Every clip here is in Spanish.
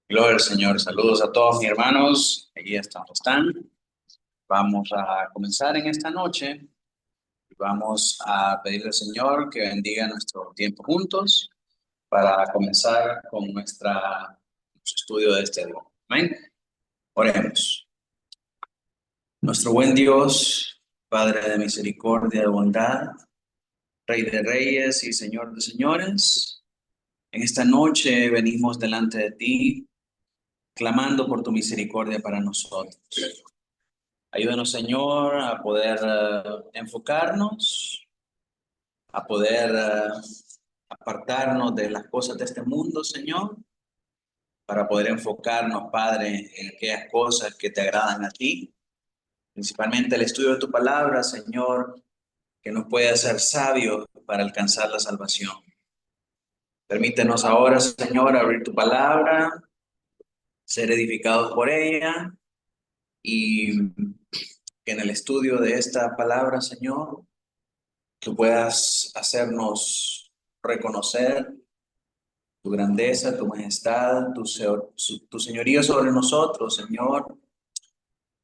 Gloria al Señor. Saludos a todos mis hermanos. Allí están. Vamos a comenzar en esta noche. Vamos a pedirle al Señor que bendiga nuestro tiempo juntos para comenzar con nuestro estudio de este día. Amén. Oremos. Nuestro buen Dios, Padre de misericordia, de bondad, Rey de reyes y Señor de señores, en esta noche venimos delante de ti clamando por tu misericordia para nosotros. Ayúdanos, Señor, a poder enfocarnos, a poder apartarnos de las cosas de este mundo, Señor, para poder enfocarnos, Padre, en aquellas cosas que te agradan a ti, principalmente el estudio de tu palabra, Señor, que nos puede hacer sabios para alcanzar la salvación. Permítenos ahora, Señor, abrir tu palabra, ser edificados por ella y que en el estudio de esta palabra, Señor, tú puedas hacernos reconocer tu grandeza, tu majestad, tu señorío sobre nosotros, Señor,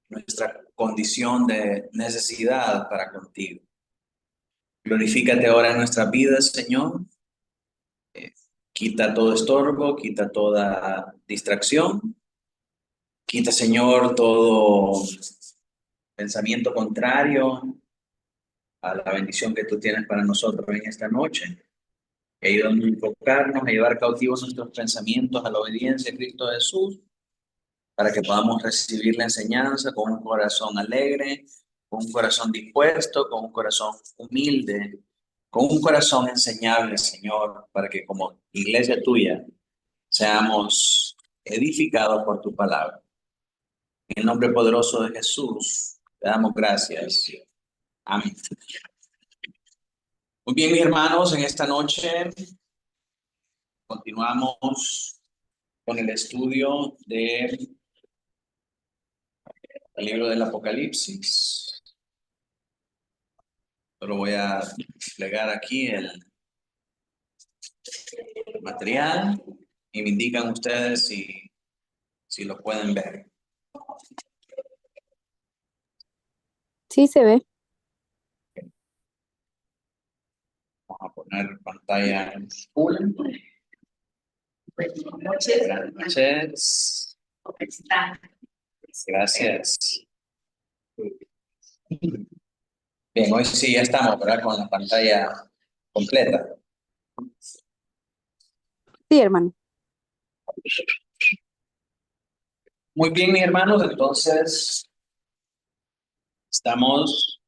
nuestra condición de necesidad para contigo. Glorifícate ahora en nuestras vidas, Señor. Eh, Quita todo estorbo, quita toda distracción. Quita, Señor, todo pensamiento contrario a la bendición que tú tienes para nosotros en esta noche. Ayúdanos a enfocarnos, a llevar cautivos nuestros pensamientos a la obediencia a Cristo Jesús, para que podamos recibir la enseñanza con un corazón alegre, con un corazón dispuesto, con un corazón humilde, con un corazón enseñable, Señor, para que como iglesia tuya seamos edificados por tu palabra. En el nombre poderoso de Jesús, te damos gracias. Amén. Muy bien, mis hermanos, en esta noche continuamos con el estudio del libro del Apocalipsis. Solo voy a desplegar aquí el material y me indican ustedes si lo pueden ver. Sí, se ve. Vamos a poner pantalla en full. Buenas noches. Gracias. Bien, hoy sí ya estamos, ¿verdad? Con la pantalla completa. Sí, hermano. Muy bien, mis hermanos, entonces estamos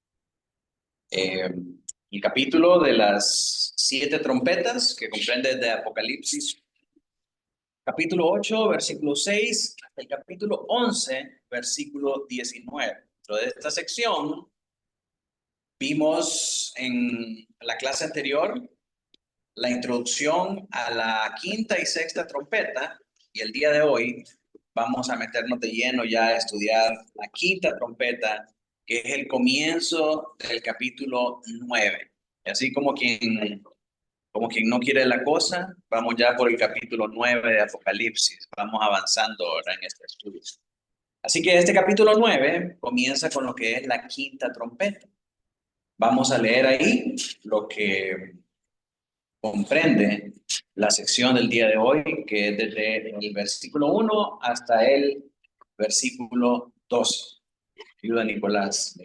en el capítulo de las 7 trompetas que comprende de Apocalipsis, capítulo 8, versículo 6, hasta el capítulo 11, versículo 19. Dentro de esta sección vimos en la clase anterior la introducción a la quinta y sexta trompeta, y el día de hoy vamos a meternos de lleno ya a estudiar la quinta trompeta, que es el comienzo del capítulo 9. Y así como quien no quiere la cosa, vamos ya por el capítulo 9 de Apocalipsis. Vamos avanzando ahora en este estudio. Así que este capítulo 9 comienza con lo que es la quinta trompeta. Vamos a leer ahí lo que comprende la sección del día de hoy, que es desde el versículo 1 hasta el versículo 12. Ayuda, Nicolás.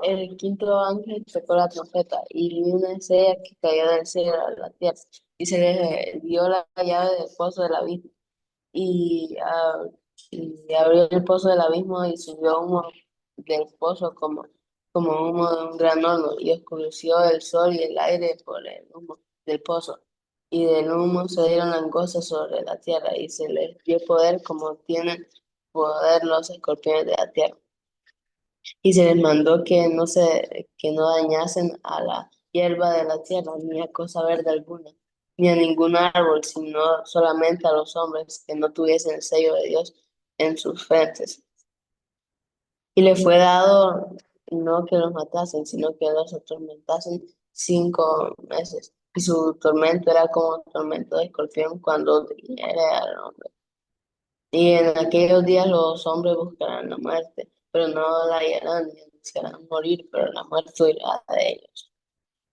El quinto ángel tocó la trompeta y vi una estrella que cayó del cielo a la tierra y se le dio la llave del pozo del abismo y, y abrió el pozo del abismo y subió humo del pozo como humo de un gran horno y oscureció el sol y el aire por el humo del pozo y del humo se dieron langostas sobre la tierra y se les dio poder como tienen poder los escorpiones de la tierra. Y se les mandó que no dañasen a la hierba de la tierra, ni a cosa verde alguna, ni a ningún árbol, sino solamente a los hombres que no tuviesen el sello de Dios en sus frentes. Y le fue dado no que los matasen, sino que los atormentasen 5 meses. Y su tormento era como tormento de escorpión cuando hiere al hombre. Y en aquellos días los hombres buscarán la muerte, pero no la hallarán, y desearán morir, pero la muerte huirá de ellos.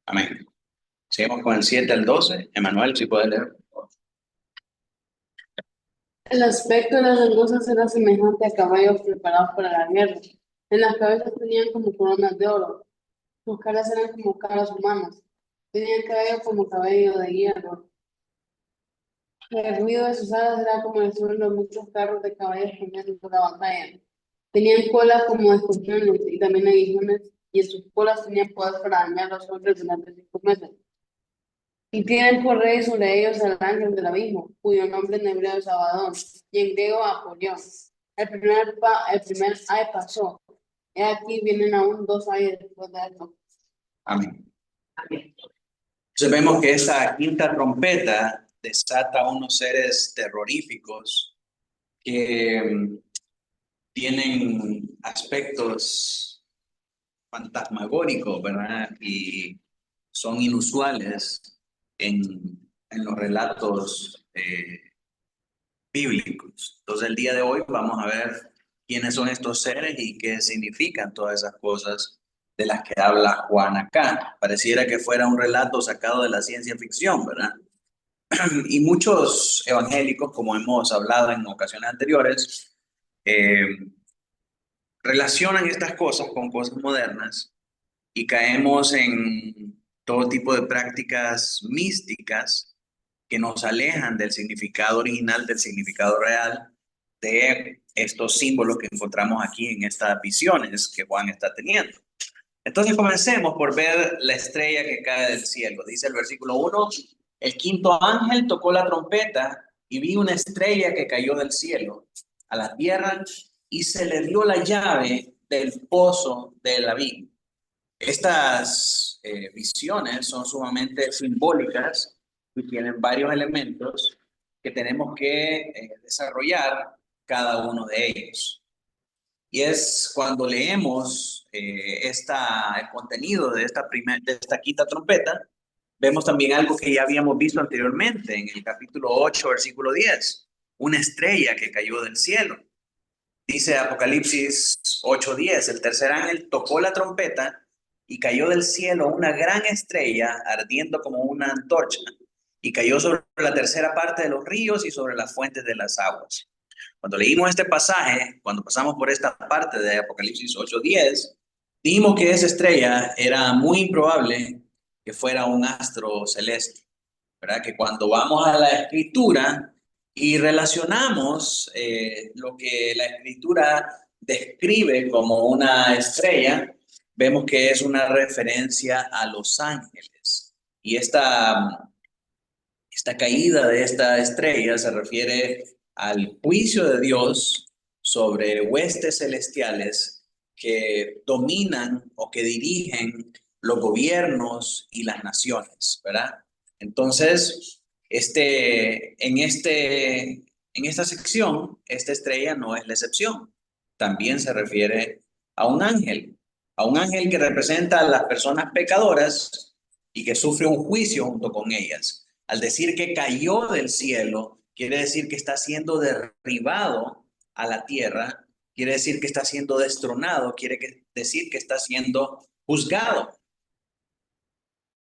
Amén. Seguimos con el 7 al 12. Emanuel, si puedes leer. El aspecto de las langostas era semejante a caballos preparados para la guerra. En las cabezas tenían como coronas de oro. Sus caras eran como caras humanas. Tenían cabello como cabello de hierro. El ruido de sus alas era como el sonido de muchos carros de caballos peleando por la batalla. Tenían colas como de escorpiones y también aguijones, y en sus colas tenían poder para dañar a los hombres durante 5 meses. Y tienen por rey sobre ellos al ángel del abismo, cuyo nombre en hebreo es Abadón, y en griego Apolión. El primer ay pasó. He aquí vienen aún 2 ayes después de esto. Amén. Entonces vemos que esta quinta trompeta desata a unos seres terroríficos que tienen aspectos fantasmagóricos, ¿verdad? Y son inusuales en los relatos bíblicos. Entonces el día de hoy vamos a ver quiénes son estos seres y qué significan todas esas cosas de las que habla Juan acá. Pareciera que fuera un relato sacado de la ciencia ficción, ¿verdad? Y muchos evangélicos, como hemos hablado en ocasiones anteriores, eh, relacionan estas cosas con cosas modernas y caemos en todo tipo de prácticas místicas que nos alejan del significado original, del significado real de estos símbolos que encontramos aquí en estas visiones que Juan está teniendo. Entonces comencemos por ver la estrella que cae del cielo. Dice el versículo 1, el quinto ángel tocó la trompeta y vi una estrella que cayó del cielo a la tierra y se le dio la llave del pozo del abismo. Estas visiones son sumamente simbólicas y tienen varios elementos que tenemos que desarrollar cada uno de ellos. Y es cuando leemos el contenido de esta quinta trompeta, vemos también algo que ya habíamos visto anteriormente en el capítulo 8, versículo 10, una estrella que cayó del cielo. Dice Apocalipsis 8:10, el tercer ángel tocó la trompeta y cayó del cielo una gran estrella ardiendo como una antorcha y cayó sobre la tercera parte de los ríos y sobre las fuentes de las aguas. Cuando leímos este pasaje, cuando pasamos por esta parte de Apocalipsis 8:10, dijimos que esa estrella era muy improbable que fuera un astro celeste, ¿verdad? Que cuando vamos a la escritura y relacionamos lo que la escritura describe como una estrella, vemos que es una referencia a los ángeles. Y esta caída de esta estrella se refiere al juicio de Dios sobre huestes celestiales que dominan o que dirigen los gobiernos y las naciones, ¿verdad? Entonces, en esta sección, esta estrella no es la excepción. También se refiere a un ángel que representa a las personas pecadoras y que sufre un juicio junto con ellas. Al decir que cayó del cielo, quiere decir que está siendo derribado a la tierra, quiere decir que está siendo destronado, decir que está siendo juzgado.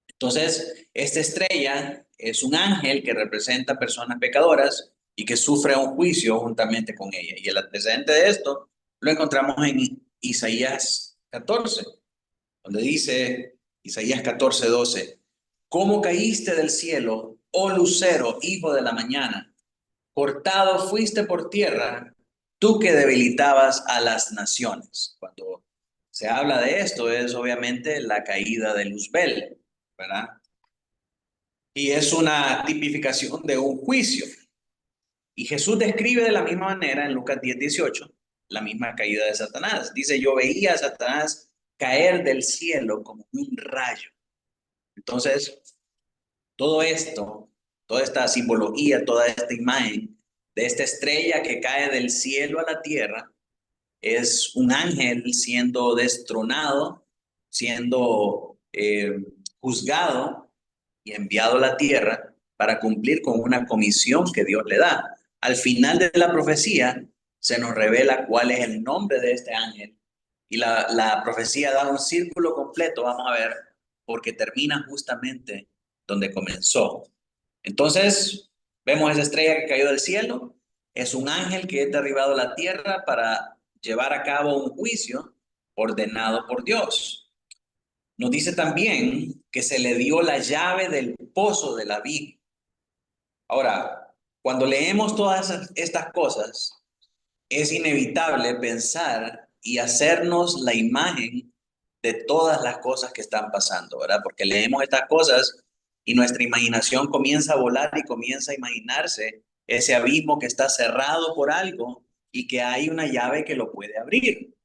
Entonces, esta estrella es un ángel que representa personas pecadoras y que sufre un juicio juntamente con ella. Y el antecedente de esto lo encontramos en Isaías 14, donde dice Isaías 14:12, ¿cómo caíste del cielo, oh lucero, hijo de la mañana? Cortado fuiste por tierra, tú que debilitabas a las naciones. Cuando se habla de esto es obviamente la caída de Luzbel, ¿verdad? Y es una tipificación de un juicio. Y Jesús describe de la misma manera en Lucas 10:18 la misma caída de Satanás. Dice, yo veía a Satanás caer del cielo como un rayo. Entonces, todo esto, toda esta simbología, toda esta imagen de esta estrella que cae del cielo a la tierra, es un ángel siendo destronado, siendo juzgado y enviado a la tierra para cumplir con una comisión que Dios le da. al final de la profecía se nos revela cuál es el nombre de este ángel. Y la profecía da un círculo completo, vamos a ver, porque termina justamente donde comenzó. Entonces, vemos esa estrella que cayó del cielo. Es un ángel que es derribado a la tierra para llevar a cabo un juicio ordenado por Dios. Nos dice también que se le dio la llave del pozo de la vid. Ahora, cuando leemos todas estas cosas, es inevitable pensar y hacernos la imagen de todas las cosas que están pasando, ¿verdad? Porque leemos estas cosas y nuestra imaginación comienza a volar y comienza a imaginarse ese abismo que está cerrado por algo y que hay una llave que lo puede abrir.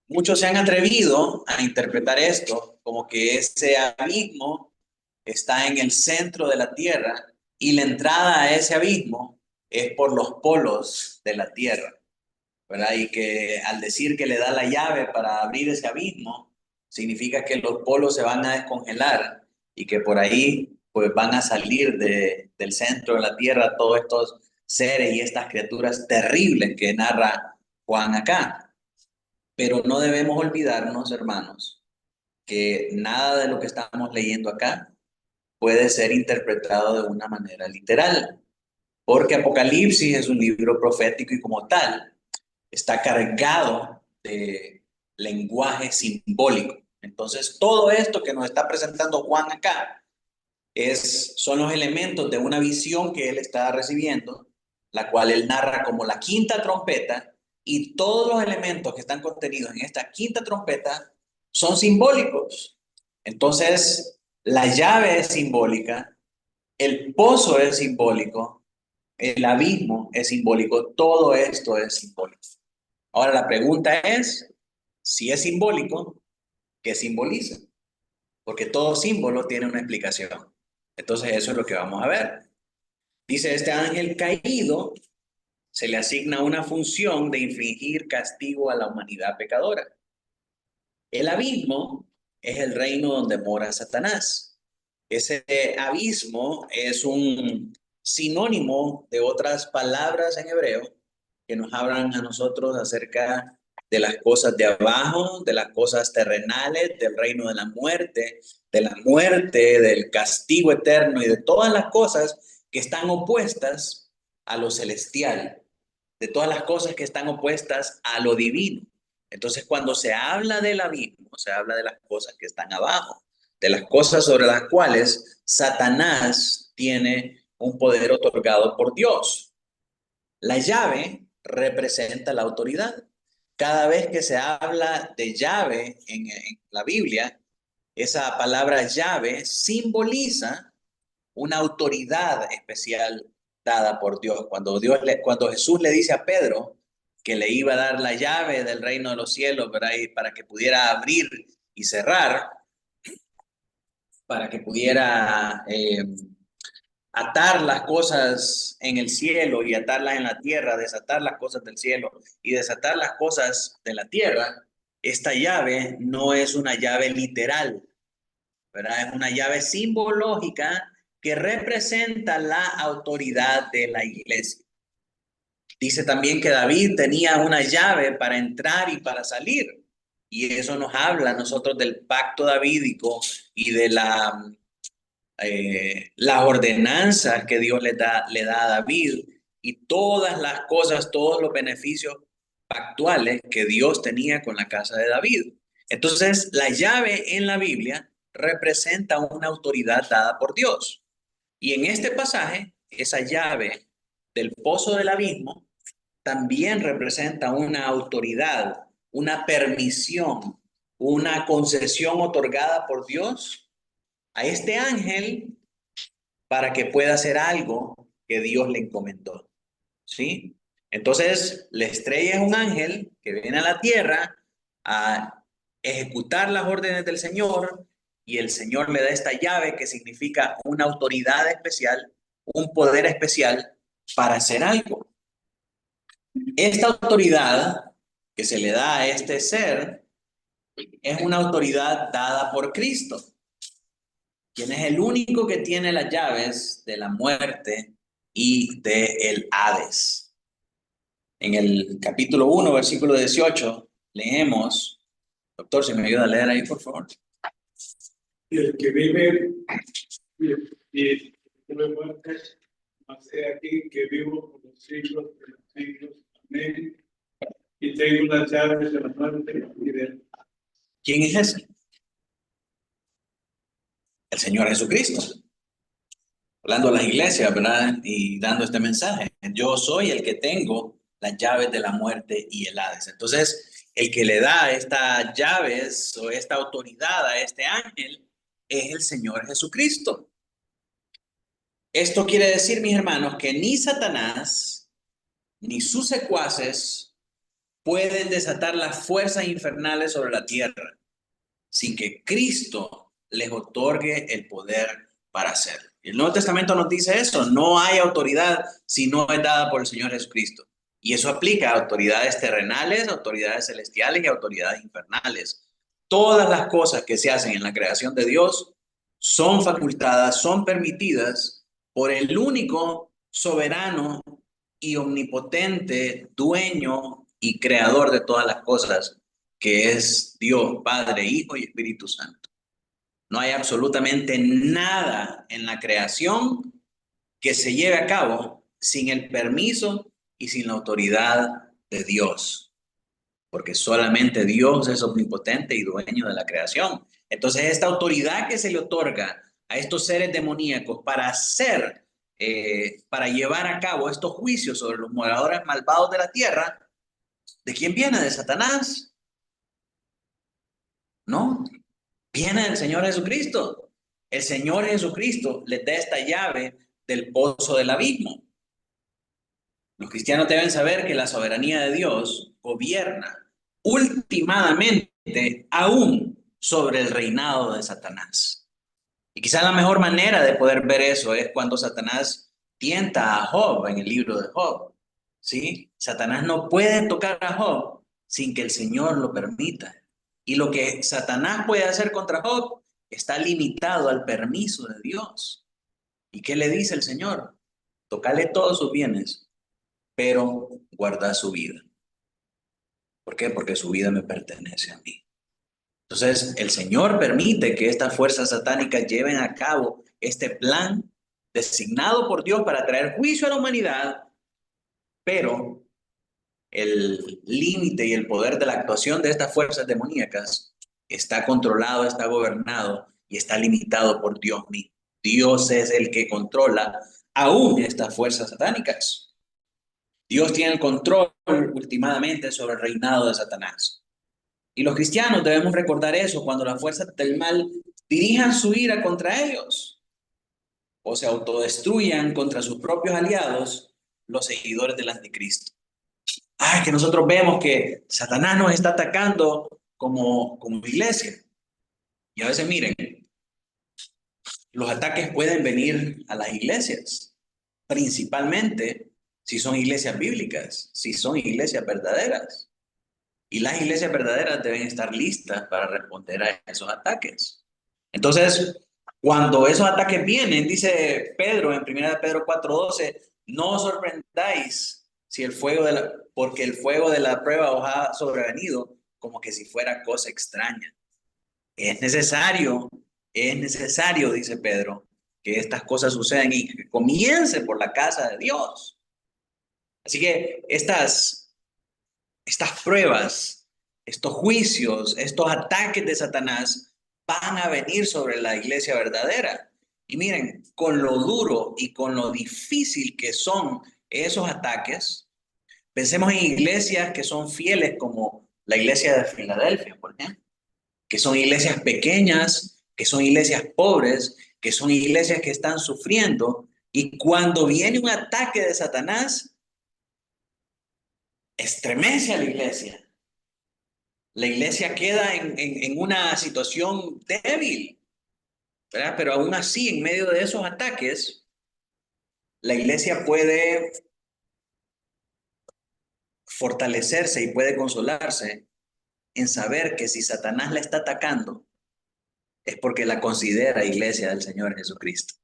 Muchos se han atrevido a interpretar esto como que ese abismo está en el centro de la Tierra y la entrada a ese abismo es por los polos de la Tierra, ¿verdad? Y que al decir que le da la llave para abrir ese abismo, significa que los polos se van a descongelar y que por ahí pues van a salir del centro de la Tierra todos estos seres y estas criaturas terribles que narra Juan acá. Pero no debemos olvidarnos, hermanos, que nada de lo que estamos leyendo acá puede ser interpretado de una manera literal, porque Apocalipsis es un libro profético y como tal está cargado de lenguaje simbólico. Entonces, todo esto que nos está presentando Juan acá son los elementos de una visión que él está recibiendo, la cual él narra como la quinta trompeta, y todos los elementos que están contenidos en esta quinta trompeta son simbólicos. Entonces, la llave es simbólica, el pozo es simbólico, el abismo es simbólico, todo esto es simbólico. Ahora la pregunta es, si es simbólico, ¿qué simboliza? Porque todo símbolo tiene una explicación. Entonces eso es lo que vamos a ver. Dice, este ángel caído se le asigna una función de infligir castigo a la humanidad pecadora. El abismo es el reino donde mora Satanás. Ese abismo es un sinónimo de otras palabras en hebreo que nos hablan a nosotros acerca de las cosas de abajo, de las cosas terrenales, del reino de la muerte, del castigo eterno y de todas las cosas que están opuestas a lo celestial, de todas las cosas que están opuestas a lo divino. Entonces, cuando se habla del abismo, se habla de las cosas que están abajo, de las cosas sobre las cuales Satanás tiene un poder otorgado por Dios. La llave representa la autoridad. Cada vez que se habla de llave en la Biblia, esa palabra llave simboliza una autoridad especial dada por Dios. Cuando Jesús le dice a Pedro que le iba a dar la llave del reino de los cielos, ¿verdad? Y para que pudiera abrir y cerrar, para que pudiera atar las cosas en el cielo y atarlas en la tierra, desatar las cosas del cielo y desatar las cosas de la tierra, esta llave no es una llave literal, ¿verdad? Es una llave simbológica que representa la autoridad de la iglesia. Dice también que David tenía una llave para entrar y para salir. Y eso nos habla a nosotros del pacto davídico y de las ordenanzas que Dios le da a David y todas las cosas, todos los beneficios pactuales que Dios tenía con la casa de David. Entonces, la llave en la Biblia representa una autoridad dada por Dios. Y en este pasaje, esa llave del pozo del abismo también representa una autoridad, una permisión, una concesión otorgada por Dios a este ángel para que pueda hacer algo que Dios le encomendó. ¿Sí? Entonces, la estrella es un ángel que viene a la tierra a ejecutar las órdenes del Señor y el Señor le da esta llave que significa una autoridad especial, un poder especial para hacer algo. Esta autoridad que se le da a este ser es una autoridad dada por Cristo, quien es el único que tiene las llaves de la muerte y del Hades. En el capítulo 1, versículo 18, leemos, doctor, si me ayuda a leer ahí, por favor. Y el que vive y tuve muerte, mas he aquí que vivo por los siglos de los siglos. Amén. Y tengo las llaves de la muerte y del... ¿Quién es ese? El Señor Jesucristo. Hablando a las iglesias, ¿verdad? Y dando este mensaje. Yo soy el que tengo las llaves de la muerte y el Hades. Entonces, el que le da estas llaves o esta autoridad a este ángel es el Señor Jesucristo. Esto quiere decir, mis hermanos, que ni Satanás ni sus secuaces pueden desatar las fuerzas infernales sobre la tierra sin que Cristo les otorgue el poder para hacerlo. El Nuevo Testamento nos dice eso, no hay autoridad si no es dada por el Señor Jesucristo. Y eso aplica a autoridades terrenales, autoridades celestiales y autoridades infernales. Todas las cosas que se hacen en la creación de Dios son facultadas, son permitidas por el único soberano y omnipotente dueño y creador de todas las cosas, que es Dios, Padre, Hijo y Espíritu Santo. No hay absolutamente nada en la creación que se lleve a cabo sin el permiso y sin la autoridad de Dios, porque solamente Dios es omnipotente y dueño de la creación. Entonces, esta autoridad que se le otorga a estos seres demoníacos para hacer, para llevar a cabo estos juicios sobre los moradores malvados de la tierra, ¿de quién viene? ¿De Satanás? No, viene del Señor Jesucristo. El Señor Jesucristo les da esta llave del pozo del abismo. Los cristianos deben saber que la soberanía de Dios gobierna ultimadamente aún sobre el reinado de Satanás. Y quizás la mejor manera de poder ver eso es cuando Satanás tienta a Job en el libro de Job. ¿Sí? Satanás no puede tocar a Job sin que el Señor lo permita. Y lo que Satanás puede hacer contra Job está limitado al permiso de Dios. ¿Y qué le dice el Señor? Tocale todos sus bienes, pero guarda su vida. ¿Por qué? Porque su vida me pertenece a mí. Entonces, el Señor permite que estas fuerzas satánicas lleven a cabo este plan designado por Dios para traer juicio a la humanidad, pero el límite y el poder de la actuación de estas fuerzas demoníacas está controlado, está gobernado y está limitado por Dios mismo. Dios es el que controla aún estas fuerzas satánicas. Dios tiene el control últimamente sobre el reinado de Satanás. Y los cristianos debemos recordar eso cuando las fuerzas del mal dirijan su ira contra ellos o se autodestruyan contra sus propios aliados, los seguidores del anticristo. Que nosotros vemos que Satanás nos está atacando como iglesia. Y a veces miren, los ataques pueden venir a las iglesias, principalmente si son iglesias bíblicas, si son iglesias verdaderas. Y las iglesias verdaderas deben estar listas para responder a esos ataques. Entonces, cuando esos ataques vienen, dice Pedro en 1 Pedro 4:12, no os sorprendáis si porque el fuego de la prueba os ha sobrevenido como que si fuera cosa extraña. Es necesario, dice Pedro, que estas cosas sucedan y que comience por la casa de Dios. Así que estas pruebas, estos juicios, estos ataques de Satanás van a venir sobre la iglesia verdadera. Y miren, con lo duro y con lo difícil que son esos ataques, pensemos en iglesias que son fieles como la iglesia de Filadelfia, por ejemplo, que son iglesias pequeñas, que son iglesias pobres, que son iglesias que están sufriendo. Y cuando viene un ataque de Satanás, estremece a la iglesia. La iglesia queda en una situación débil, ¿verdad? Pero aún así, en medio de esos ataques, la iglesia puede fortalecerse y puede consolarse en saber que si Satanás la está atacando, es porque la considera iglesia del Señor Jesucristo.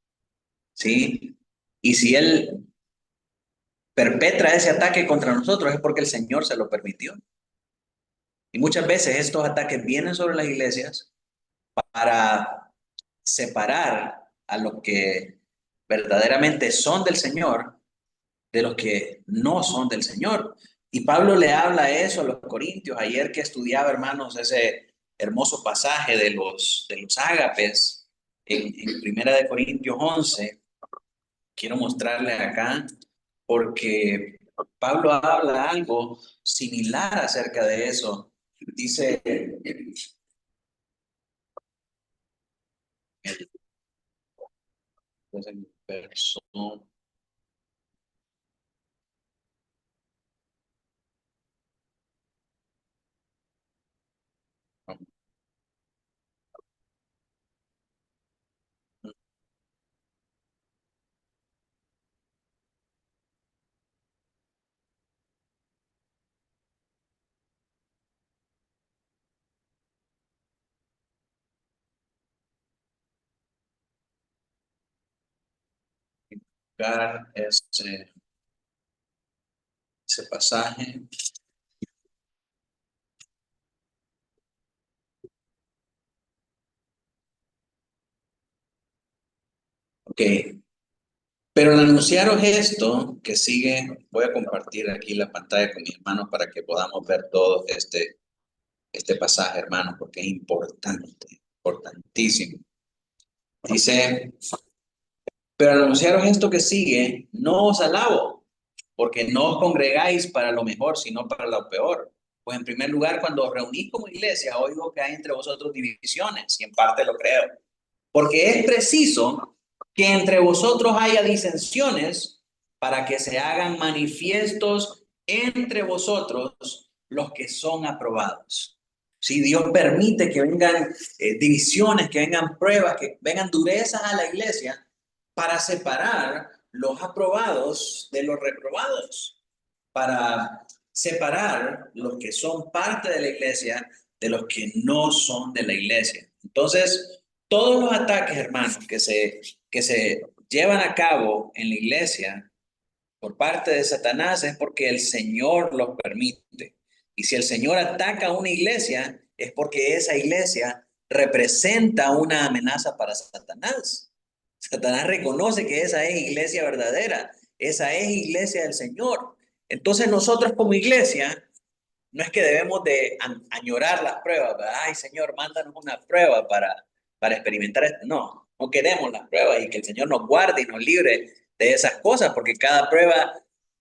¿Sí? Y si él perpetra ese ataque contra nosotros es porque el Señor se lo permitió. Y muchas veces estos ataques vienen sobre las iglesias para separar a los que verdaderamente son del Señor de los que no son del Señor. Y Pablo le habla eso a los corintios. Ayer que estudiaba, hermanos, ese hermoso pasaje de los ágapes en Primera de Corintios 11, quiero mostrarle acá, porque Pablo habla algo similar acerca de eso. Dice, el verso, ese pasaje. Ok, pero al anunciaros esto que sigue, voy a compartir aquí la pantalla con mis hermanos para que podamos ver todo este pasaje, hermanos, porque es importante, importantísimo. Dice, pero al anunciaros esto que sigue, no os alabo, porque no os congregáis para lo mejor, sino para lo peor. Pues en primer lugar, cuando os reunís como iglesia, oigo que hay entre vosotros divisiones, y en parte lo creo. Porque es preciso que entre vosotros haya disensiones para que se hagan manifiestos entre vosotros los que son aprobados. Si Dios permite que vengan divisiones, que vengan pruebas, que vengan durezas a la iglesia para separar los aprobados de los reprobados, para separar los que son parte de la iglesia de los que no son de la iglesia. Entonces, todos los ataques, hermanos, que se llevan a cabo en la iglesia por parte de Satanás es porque el Señor los permite. Y si el Señor ataca a una iglesia, es porque esa iglesia representa una amenaza para Satanás. Satanás reconoce que esa es iglesia verdadera, esa es iglesia del Señor. Entonces nosotros como iglesia, no es que debemos de añorar las pruebas, ¿verdad? Ay, Señor, mándanos una prueba para experimentar esto. No, no queremos las pruebas y que el Señor nos guarde y nos libre de esas cosas, porque cada prueba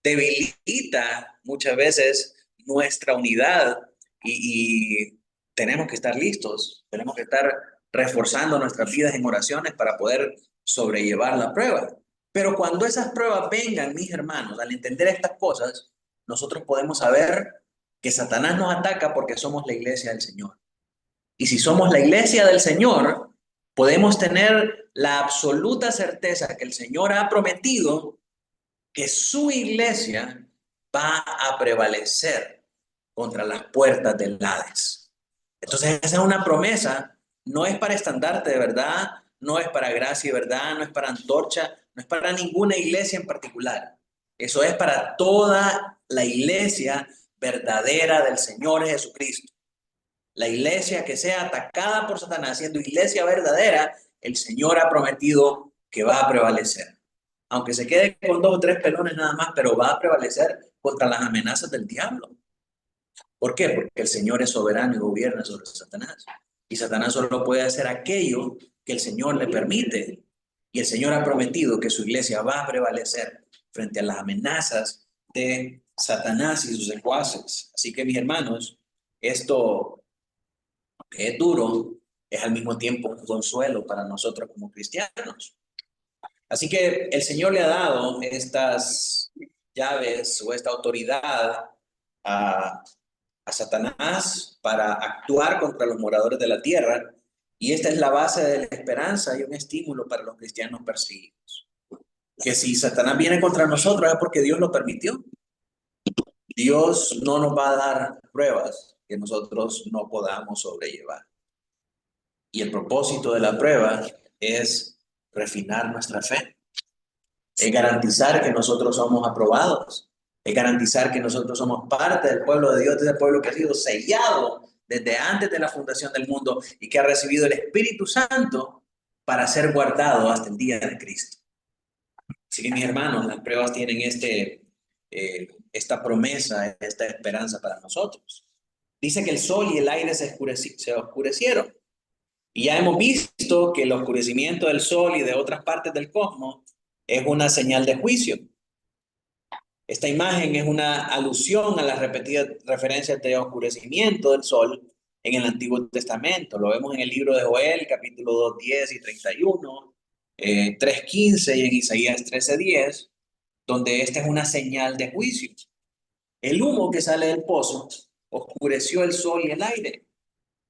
debilita muchas veces nuestra unidad y tenemos que estar listos, tenemos que estar reforzando nuestras vidas en oraciones para poder sobrellevar la prueba. Pero cuando esas pruebas vengan, mis hermanos, al entender estas cosas, nosotros podemos saber que Satanás nos ataca porque somos la iglesia del Señor. Y si somos la iglesia del Señor, podemos tener la absoluta certeza que el Señor ha prometido que su iglesia va a prevalecer contra las puertas del Hades. Entonces, esa es una promesa, no es para estandarte de verdad, no es para gracia y verdad, no es para antorcha, no es para ninguna iglesia en particular. Eso es para toda la iglesia verdadera del Señor Jesucristo. La iglesia que sea atacada por Satanás, siendo iglesia verdadera, el Señor ha prometido que va a prevalecer. Aunque se quede con 2 o 3 pelones nada más, pero va a prevalecer contra las amenazas del diablo. ¿Por qué? Porque el Señor es soberano y gobierna sobre Satanás. Y Satanás solo puede hacer aquello que el Señor le permite. Y el Señor ha prometido que su iglesia va a prevalecer frente a las amenazas de Satanás y sus secuaces. Así que, mis hermanos, esto que es duro es al mismo tiempo un consuelo para nosotros como cristianos. Así que el Señor le ha dado estas llaves o esta autoridad a Satanás para actuar contra los moradores de la tierra, y esta es la base de la esperanza y un estímulo para los cristianos perseguidos. Que si Satanás viene contra nosotros es porque Dios lo permitió. Dios no nos va a dar pruebas que nosotros no podamos sobrellevar. Y el propósito de la prueba es refinar nuestra fe, es garantizar que nosotros somos aprobados, Es garantizar que nosotros somos parte del pueblo de Dios, de ese pueblo que ha sido sellado desde antes de la fundación del mundo y que ha recibido el Espíritu Santo para ser guardado hasta el día de Cristo. Así que mis hermanos, las pruebas tienen esta promesa, esta esperanza para nosotros. Dice que el sol y el aire se oscurecieron. Y ya hemos visto que el oscurecimiento del sol y de otras partes del cosmos es una señal de juicio. Esta imagen es una alusión a las repetidas referencias de oscurecimiento del sol en el Antiguo Testamento. Lo vemos en el libro de Joel, capítulo 2, 10 y 31, 3:15 y en Isaías 13:10, donde esta es una señal de juicio. El humo que sale del pozo oscureció el sol y el aire.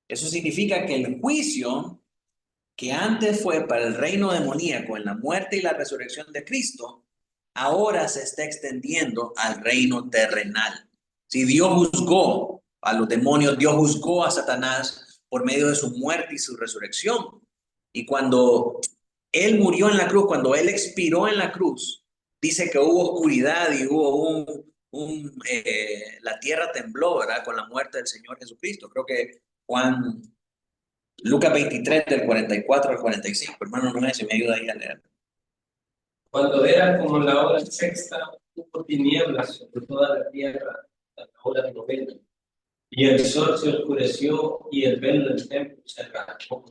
Eso significa que el juicio que antes fue para el reino demoníaco en la muerte y la resurrección de Cristo, ahora se está extendiendo al reino terrenal. Si Dios juzgó a los demonios, Dios juzgó a Satanás por medio de su muerte y su resurrección. Y cuando Él murió en la cruz, cuando Él expiró en la cruz, dice que hubo oscuridad y hubo la tierra tembló, ¿verdad? Con la muerte del Señor Jesucristo. Creo que Lucas 23, del 44 al 45. Hermano, no sé si me ayuda ahí a leer. Cuando era como la hora sexta, hubo tinieblas sobre toda la tierra, a la hora novena, y el sol se oscureció y el velo del templo se rasgó.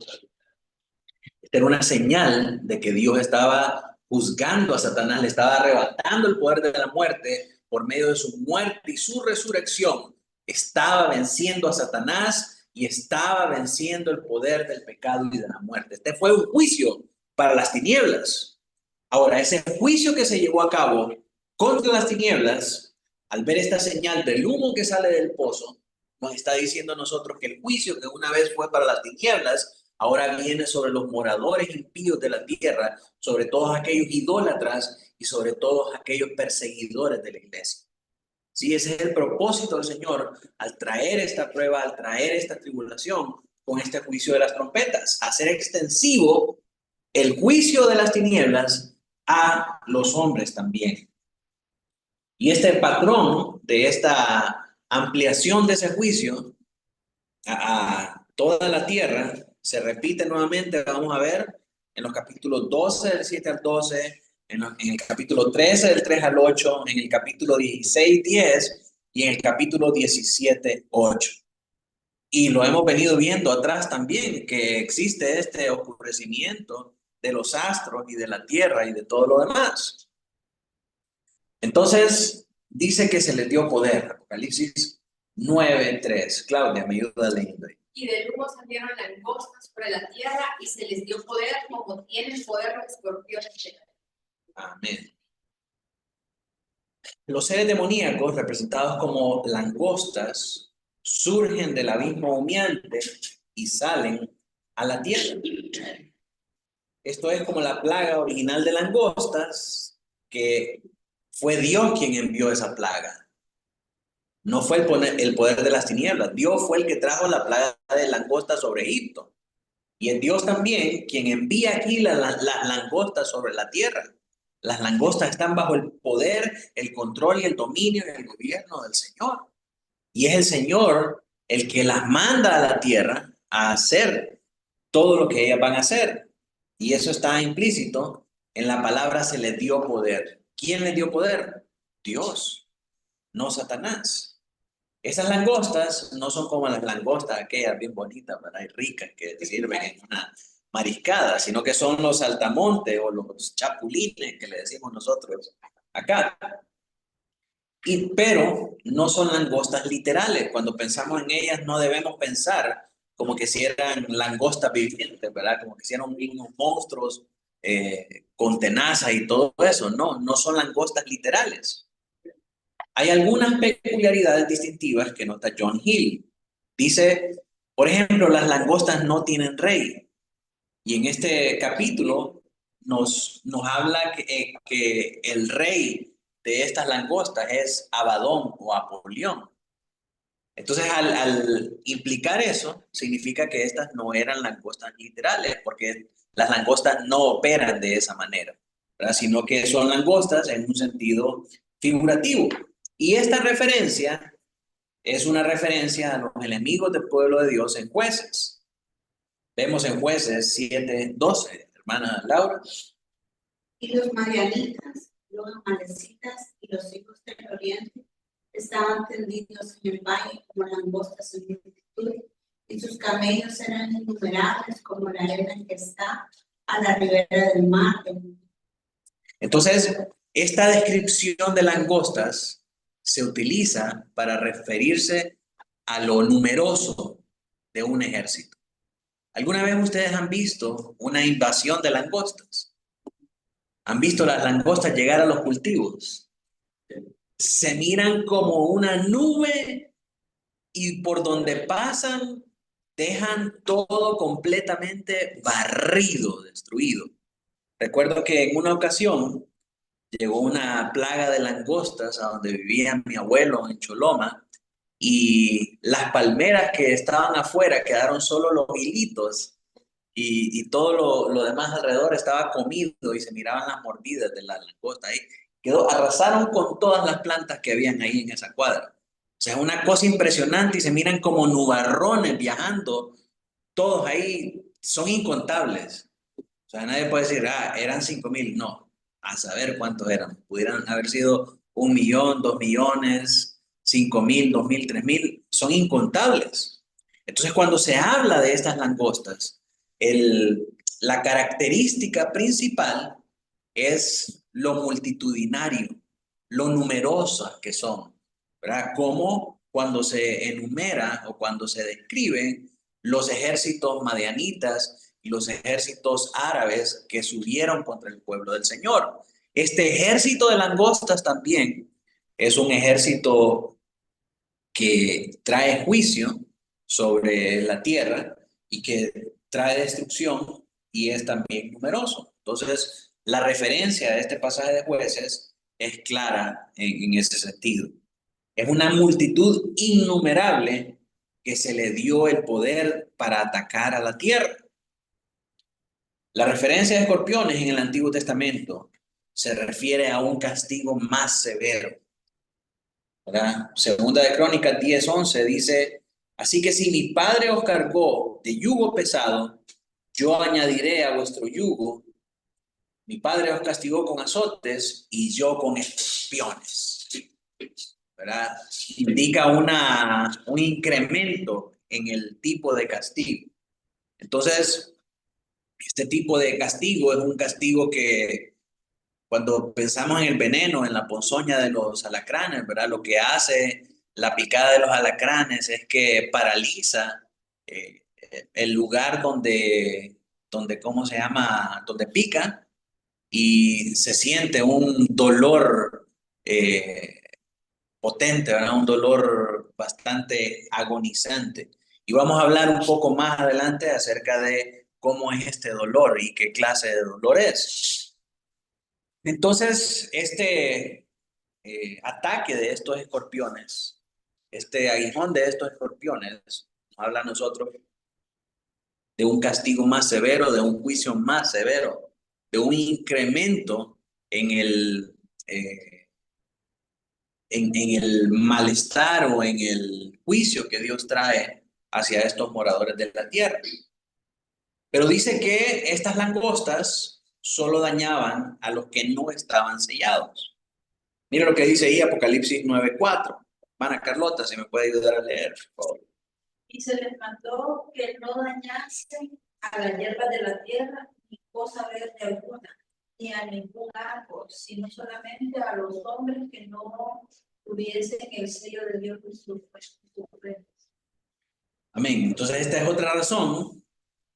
Esta era una señal de que Dios estaba juzgando a Satanás, le estaba arrebatando el poder de la muerte por medio de su muerte y su resurrección. Estaba venciendo a Satanás y estaba venciendo el poder del pecado y de la muerte. Este fue un juicio para las tinieblas. Ahora, ese juicio que se llevó a cabo contra las tinieblas, al ver esta señal del humo que sale del pozo, nos está diciendo a nosotros que el juicio que una vez fue para las tinieblas, ahora viene sobre los moradores impíos de la tierra, sobre todos aquellos idólatras y sobre todos aquellos perseguidores de la iglesia. Sí, ese es el propósito del Señor al traer esta prueba, al traer esta tribulación con este juicio de las trompetas, hacer extensivo el juicio de las tinieblas a los hombres también. Y este patrón de esta ampliación de ese juicio a toda la tierra se repite nuevamente, vamos a ver, en los capítulos 12, del 7 al 12, en el capítulo 13, del 3 al 8, en el capítulo 16, 10 y en el capítulo 17, 8. Y lo hemos venido viendo atrás también, que existe este oscurecimiento de los astros y de la tierra y de todo lo demás. Entonces, dice que se les dio poder. Apocalipsis 9:3. Claudia, me ayuda leyendo ahí. Y del humo salieron langostas sobre la tierra y se les dio poder como tienen poder los escorpiones. Amén. Los seres demoníacos, representados como langostas, surgen del abismo humeante y salen a la tierra. Esto es como la plaga original de langostas, que fue Dios quien envió esa plaga. No fue el poder de las tinieblas. Dios fue el que trajo la plaga de langostas sobre Egipto. Y es Dios también quien envía aquí las langostas sobre la tierra. Las langostas están bajo el poder, el control y el dominio y el gobierno del Señor. Y es el Señor el que las manda a la tierra a hacer todo lo que ellas van a hacer. Y eso está implícito en la palabra se les dio poder. ¿Quién les dio poder? Dios, no Satanás. Esas langostas no son como las langostas aquellas bien bonitas, ¿verdad? Y ricas que sirven en una mariscada, sino que son los saltamontes o los chapulines que le decimos nosotros acá. Pero no son langostas literales. Cuando pensamos en ellas no debemos pensar como que si eran langostas vivientes, ¿verdad? Como que si eran unos monstruos con tenazas y todo eso. No, no son langostas literales. Hay algunas peculiaridades distintivas que nota John Hill. Dice, por ejemplo, las langostas no tienen rey. Y en este capítulo nos habla que el rey de estas langostas es Abadón o Apolión. Entonces, al implicar eso, significa que estas no eran langostas literales, porque las langostas no operan de esa manera, ¿verdad? Sino que son langostas en un sentido figurativo. Y esta referencia es una referencia a los enemigos del pueblo de Dios en Jueces. Vemos en Jueces 7:12, hermana Laura. Y los madianitas, los amalecitas y los hijos del oriente estaban tendidos en el valle como langostas en multitud, y sus camellos eran innumerables como la arena que está a la ribera del mar. Entonces, esta descripción de langostas se utiliza para referirse a lo numeroso de un ejército. ¿Alguna vez ustedes han visto una invasión de langostas? ¿Han visto las langostas llegar a los cultivos? Se miran como una nube y por donde pasan dejan todo completamente barrido, destruido. Recuerdo que en una ocasión llegó una plaga de langostas a donde vivía mi abuelo en Choloma y las palmeras que estaban afuera quedaron solo los hilitos y todo lo demás alrededor estaba comido y se miraban las mordidas de la langosta ahí. Arrasaron con todas las plantas que habían ahí en esa cuadra. O sea, es una cosa impresionante y se miran como nubarrones viajando, todos ahí, son incontables. O sea, nadie puede decir, eran 5,000, no, a saber cuántos eran. Pudieran haber sido 1,000,000, 2,000,000, 5,000, 2,000, 3,000, son incontables. Entonces, cuando se habla de estas langostas, la característica principal es lo multitudinario, lo numerosas que son, ¿verdad? Como cuando se enumera o cuando se describen los ejércitos madianitas y los ejércitos árabes que subieron contra el pueblo del Señor. Este ejército de langostas también es un ejército que trae juicio sobre la tierra y que trae destrucción y es también numeroso. Entonces, la referencia a este pasaje de Jueces es clara en ese sentido. Es una multitud innumerable que se le dio el poder para atacar a la tierra. La referencia de escorpiones en el Antiguo Testamento se refiere a un castigo más severo, ¿verdad? Segunda de Crónicas 10:11 dice, así que si mi padre os cargó de yugo pesado, yo añadiré a vuestro yugo. Mi padre os castigó con azotes y yo con escorpiones, ¿verdad? Indica un incremento en el tipo de castigo. Entonces, este tipo de castigo es un castigo que cuando pensamos en el veneno, en la ponzoña de los alacranes, ¿verdad? Lo que hace la picada de los alacranes es que paraliza el lugar ¿cómo se llama? Donde pica y se siente un dolor potente, ¿verdad? Un dolor bastante agonizante. Y vamos a hablar un poco más adelante acerca de cómo es este dolor y qué clase de dolor es. Entonces, este ataque de estos escorpiones, este aguijón de estos escorpiones, nos habla a nosotros de un castigo más severo, de un juicio más severo, de un incremento en el malestar o en el juicio que Dios trae hacia estos moradores de la tierra. Pero dice que estas langostas solo dañaban a los que no estaban sellados. Mira lo que dice ahí Apocalipsis 9:4. Hermana Carlota, si me puede ayudar a leer, por favor. Y se les mandó que no dañasen a la hierba de la tierra, ni cosa verde alguna, ni a ningún árbol, sino solamente a los hombres que no tuviesen el sello de Dios en sus frentes. Amén. Entonces esta es otra razón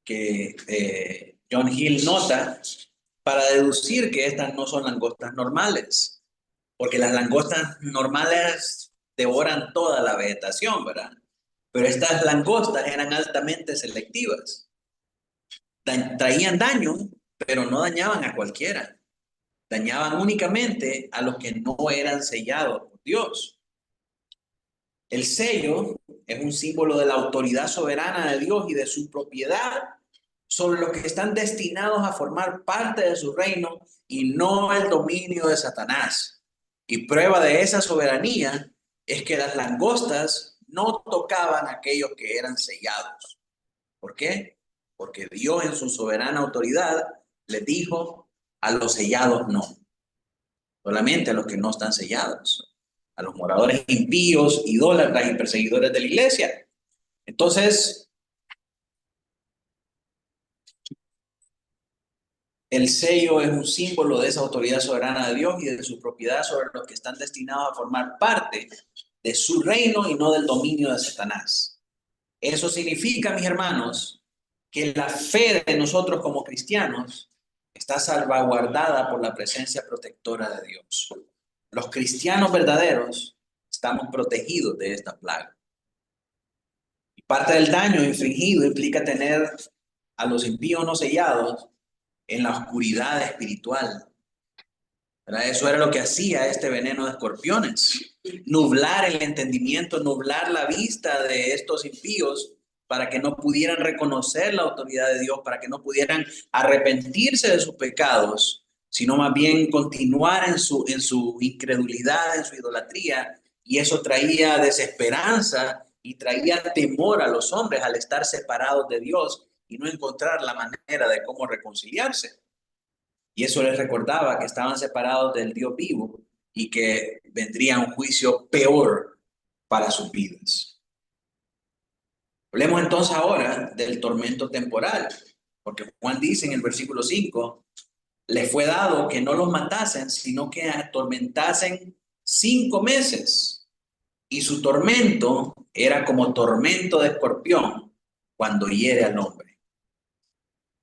que John Hill nota para deducir que estas no son langostas normales, porque las langostas normales devoran toda la vegetación, ¿verdad? Pero estas langostas eran altamente selectivas. Traían daño, pero no dañaban a cualquiera. Dañaban únicamente a los que no eran sellados por Dios. El sello es un símbolo de la autoridad soberana de Dios y de su propiedad sobre los que están destinados a formar parte de su reino y no el dominio de Satanás. Y prueba de esa soberanía es que las langostas no tocaban a aquellos que eran sellados. ¿Por qué? Porque Dios en su soberana autoridad les dijo: a los sellados no, solamente a los que no están sellados, a los moradores impíos, idólatras y perseguidores de la iglesia. Entonces, el sello es un símbolo de esa autoridad soberana de Dios y de su propiedad sobre los que están destinados a formar parte de su reino y no del dominio de Satanás. Eso significa, mis hermanos, que la fe de nosotros como cristianos está salvaguardada por la presencia protectora de Dios. Los cristianos verdaderos estamos protegidos de esta plaga. Y parte del daño infligido implica tener a los impíos no sellados en la oscuridad espiritual. ¿Verdad? Eso era lo que hacía este veneno de escorpiones: nublar el entendimiento, nublar la vista de estos impíos para que no pudieran reconocer la autoridad de Dios, para que no pudieran arrepentirse de sus pecados, sino más bien continuar en su incredulidad, en su idolatría, y eso traía desesperanza y traía temor a los hombres al estar separados de Dios y no encontrar la manera de cómo reconciliarse. Y eso les recordaba que estaban separados del Dios vivo y que vendría un juicio peor para sus vidas. Hablemos entonces ahora del tormento temporal, porque Juan dice en el versículo 5, les fue dado que no los matasen, sino que atormentasen 5 meses. Y su tormento era como tormento de escorpión cuando hiere al hombre.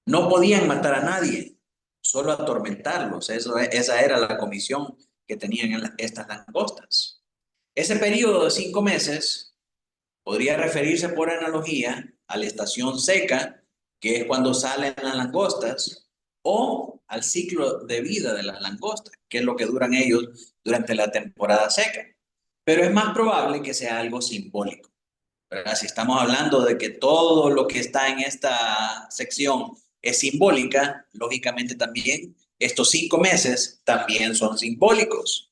No podían matar a nadie, solo atormentarlos. Esa era la comisión que tenían estas langostas. Ese periodo de 5 meses podría referirse por analogía a la estación seca, que es cuando salen las langostas, o al ciclo de vida de las langostas, que es lo que duran ellos durante la temporada seca. Pero es más probable que sea algo simbólico, ¿verdad? Si estamos hablando de que todo lo que está en esta sección es simbólica, lógicamente también estos 5 meses también son simbólicos.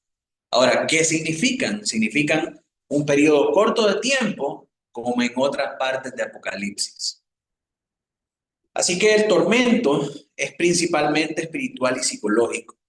Ahora, ¿qué significan? Significan un periodo corto de tiempo, como en otras partes de Apocalipsis. Así que el tormento es principalmente espiritual y psicológico,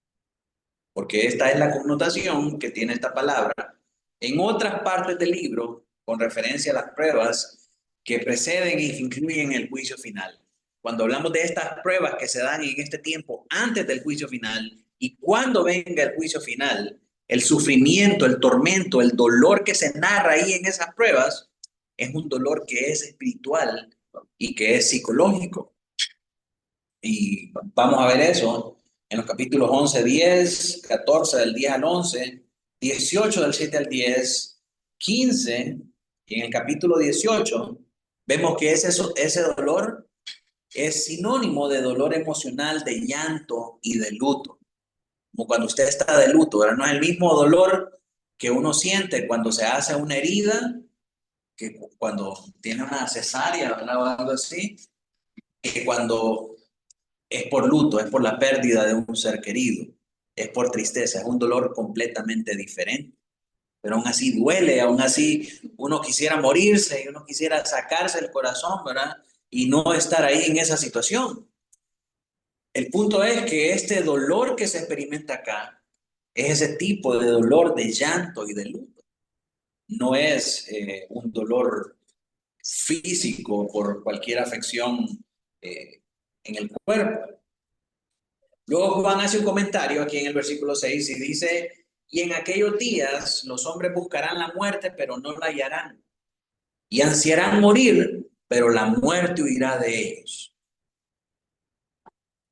porque esta es la connotación que tiene esta palabra en otras partes del libro con referencia a las pruebas que preceden y incluyen el juicio final. Cuando hablamos de estas pruebas que se dan en este tiempo antes del juicio final y cuando venga el juicio final, el sufrimiento, el tormento, el dolor que se narra ahí en esas pruebas es un dolor que es espiritual y que es psicológico. Y vamos a ver eso en los capítulos 11, 10, 14 del 10 al 11, 18 del 7 al 10, 15, y en el capítulo 18 vemos que ese dolor es sinónimo de dolor emocional, de llanto y de luto. Como cuando usted está de luto, ¿verdad? No es el mismo dolor que uno siente cuando se hace una herida, que cuando tiene una cesárea, ¿verdad? O algo así, que cuando es por luto, es por la pérdida de un ser querido, es por tristeza, es un dolor completamente diferente. Pero aún así duele, aún así uno quisiera morirse y uno quisiera sacarse el corazón, ¿verdad? Y no estar ahí en esa situación. El punto es que este dolor que se experimenta acá es ese tipo de dolor de llanto y de luto. No es un dolor físico por cualquier afección en el cuerpo. Luego Juan hace un comentario aquí en el versículo 6 y dice: y en aquellos días los hombres buscarán la muerte, pero no la hallarán. Y ansiarán morir, pero la muerte huirá de ellos.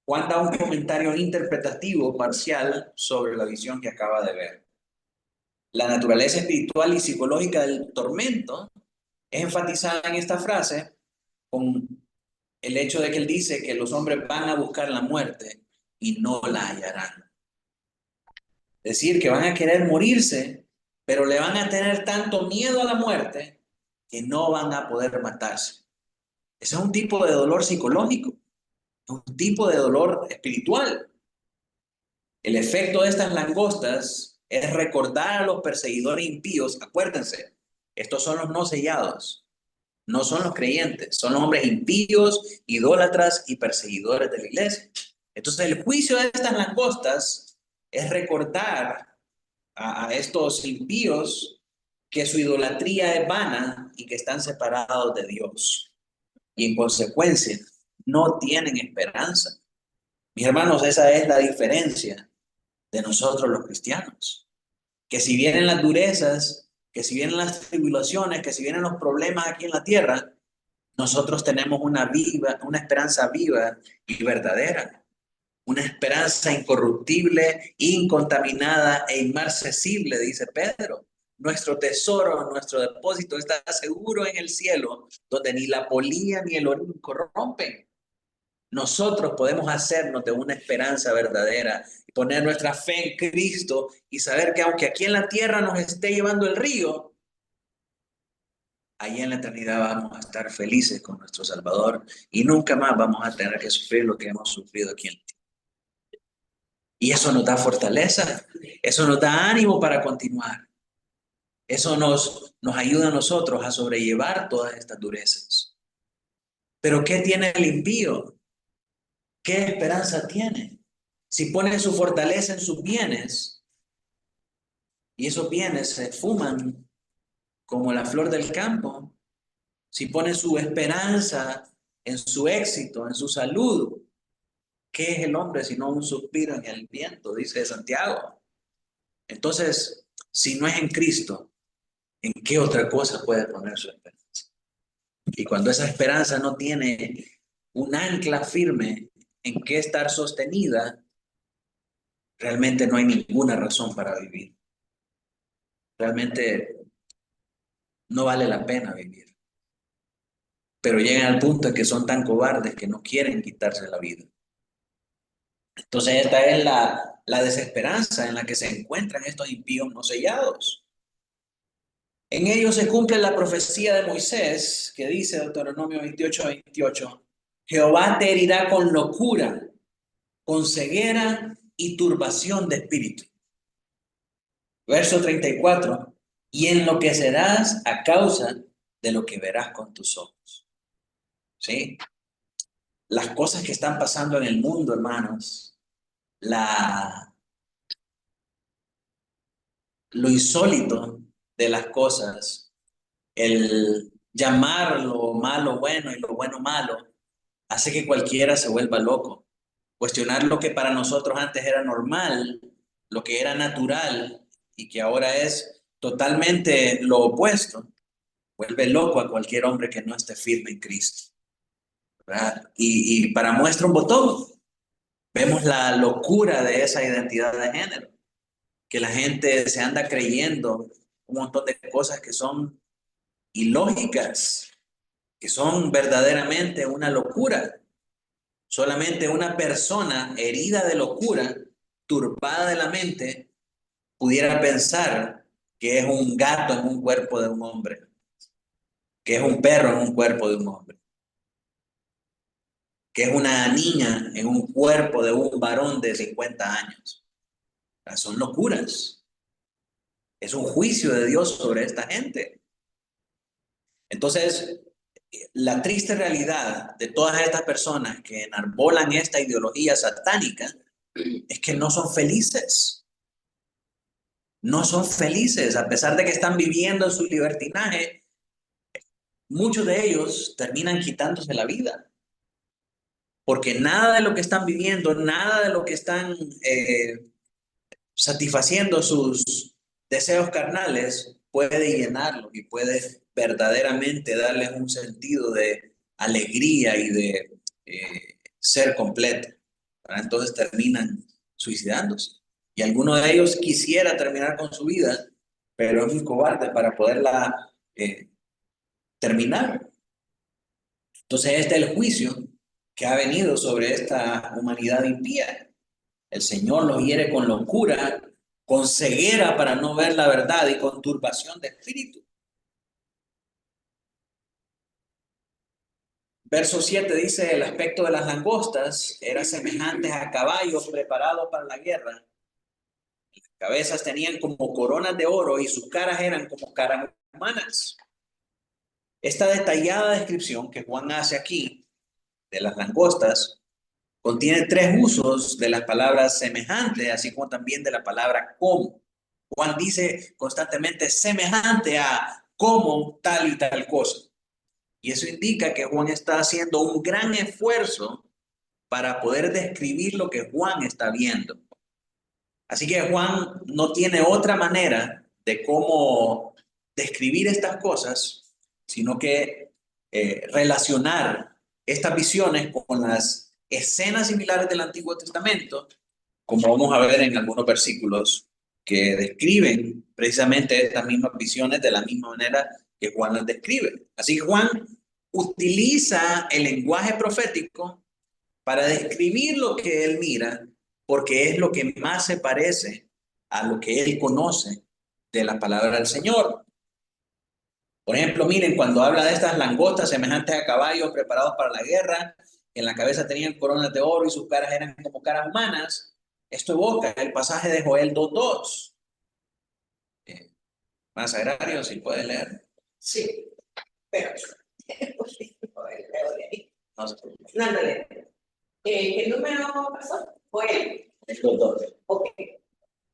Juan da un comentario interpretativo parcial sobre la visión que acaba de ver. La naturaleza espiritual y psicológica del tormento es enfatizada en esta frase con el hecho de que él dice que los hombres van a buscar la muerte y no la hallarán. Es decir, que van a querer morirse, pero le van a tener tanto miedo a la muerte que no van a poder matarse. Ese es un tipo de dolor psicológico, un tipo de dolor espiritual. El efecto de estas langostas es recordar a los perseguidores impíos. Acuérdense, estos son los no sellados, no son los creyentes, son los hombres impíos, idólatras y perseguidores de la iglesia. Entonces el juicio de estas langostas es recordar a estos impíos que su idolatría es vana y que están separados de Dios. Y en consecuencia no tienen esperanza. Mis hermanos, esa es la diferencia de nosotros los cristianos. Que si vienen las durezas, que si vienen las tribulaciones, que si vienen los problemas aquí en la tierra, nosotros tenemos una esperanza viva y verdadera. Una esperanza incorruptible, incontaminada e inmarcesible, dice Pedro. Nuestro tesoro, nuestro depósito está seguro en el cielo, donde ni la polilla ni el orín corrompen. Nosotros podemos hacernos de una esperanza verdadera y poner nuestra fe en Cristo y saber que aunque aquí en la tierra nos esté llevando el río, allá en la eternidad vamos a estar felices con nuestro Salvador y nunca más vamos a tener que sufrir lo que hemos sufrido aquí en la tierra. Y eso nos da fortaleza, eso nos da ánimo para continuar. Eso nos ayuda a nosotros a sobrellevar todas estas durezas. Pero ¿qué tiene el impío? ¿Qué esperanza tiene? Si pone su fortaleza en sus bienes, y esos bienes se esfuman como la flor del campo, si pone su esperanza en su éxito, en su salud, ¿qué es el hombre sino un suspiro en el viento? Dice Santiago. Entonces, si no es en Cristo, ¿en qué otra cosa puede poner su esperanza? Y cuando esa esperanza no tiene un ancla firme en qué estar sostenida, realmente no hay ninguna razón para vivir. Realmente no vale la pena vivir. Pero llegan al punto en que son tan cobardes que no quieren quitarse la vida. Entonces esta es la desesperanza en la que se encuentran estos impíos no sellados. En ellos se cumple la profecía de Moisés, que dice Deuteronomio 28:28, Jehová te herirá con locura, con ceguera y turbación de espíritu. Verso 34, y enloquecerás a causa de lo que verás con tus ojos. ¿Sí? Las cosas que están pasando en el mundo, hermanos, lo insólito de las cosas, el llamar lo malo bueno y lo bueno malo, hace que cualquiera se vuelva loco. Cuestionar lo que para nosotros antes era normal, lo que era natural y que ahora es totalmente lo opuesto, vuelve loco a cualquier hombre que no esté firme en Cristo, ¿verdad? Y para muestra un botón, vemos la locura de esa identidad de género, que la gente se anda creyendo un montón de cosas que son ilógicas, que son verdaderamente una locura. Solamente una persona herida de locura, turbada de la mente, pudiera pensar que es un gato en un cuerpo de un hombre, que es un perro en un cuerpo de un hombre, que es una niña en un cuerpo de un varón de 50 años. O sea, son locuras. Es un juicio de Dios sobre esta gente. Entonces, la triste realidad de todas estas personas que enarbolan esta ideología satánica es que no son felices. No son felices, a pesar de que están viviendo en su libertinaje. Muchos de ellos terminan quitándose la vida. Porque nada de lo que están viviendo, nada de lo que están satisfaciendo sus deseos carnales puede llenarlos y puede verdaderamente darles un sentido de alegría y de ser completo. Entonces terminan suicidándose. Y alguno de ellos quisiera terminar con su vida, pero es muy cobarde para poderla terminar. Entonces este es el juicio que ha venido sobre esta humanidad impía. El Señor los hiere con locura, con ceguera para no ver la verdad y con turbación de espíritu. Verso 7 dice, el aspecto de las langostas era semejante a caballos preparados para la guerra. cabezas tenían como coronas de oro y sus caras eran como caras humanas. Esta detallada descripción que Juan hace aquí de las langostas contiene tres usos de las palabras semejante, así como también de la palabra como. Juan dice constantemente semejante a como tal y tal cosa. Y eso indica que Juan está haciendo un gran esfuerzo para poder describir lo que Juan está viendo. Así que Juan no tiene otra manera de cómo describir estas cosas, sino que relacionar estas visiones con las escenas similares del Antiguo Testamento, como vamos a ver en algunos versículos que describen precisamente estas mismas visiones de la misma manera que Juan las describe. Así que Juan utiliza el lenguaje profético para describir lo que él mira, porque es lo que más se parece a lo que él conoce de la palabra del Señor. Por ejemplo, miren, cuando habla de estas langostas semejantes a caballos preparados para la guerra, en la cabeza tenían coronas de oro y sus caras eran como caras humanas, esto evoca el pasaje de Joel 2:2. Más agrario, si puede leer. Sí, pero No se preocupe. no lo leo. ¿Qué número pasó? Fue Es 2:2. ok.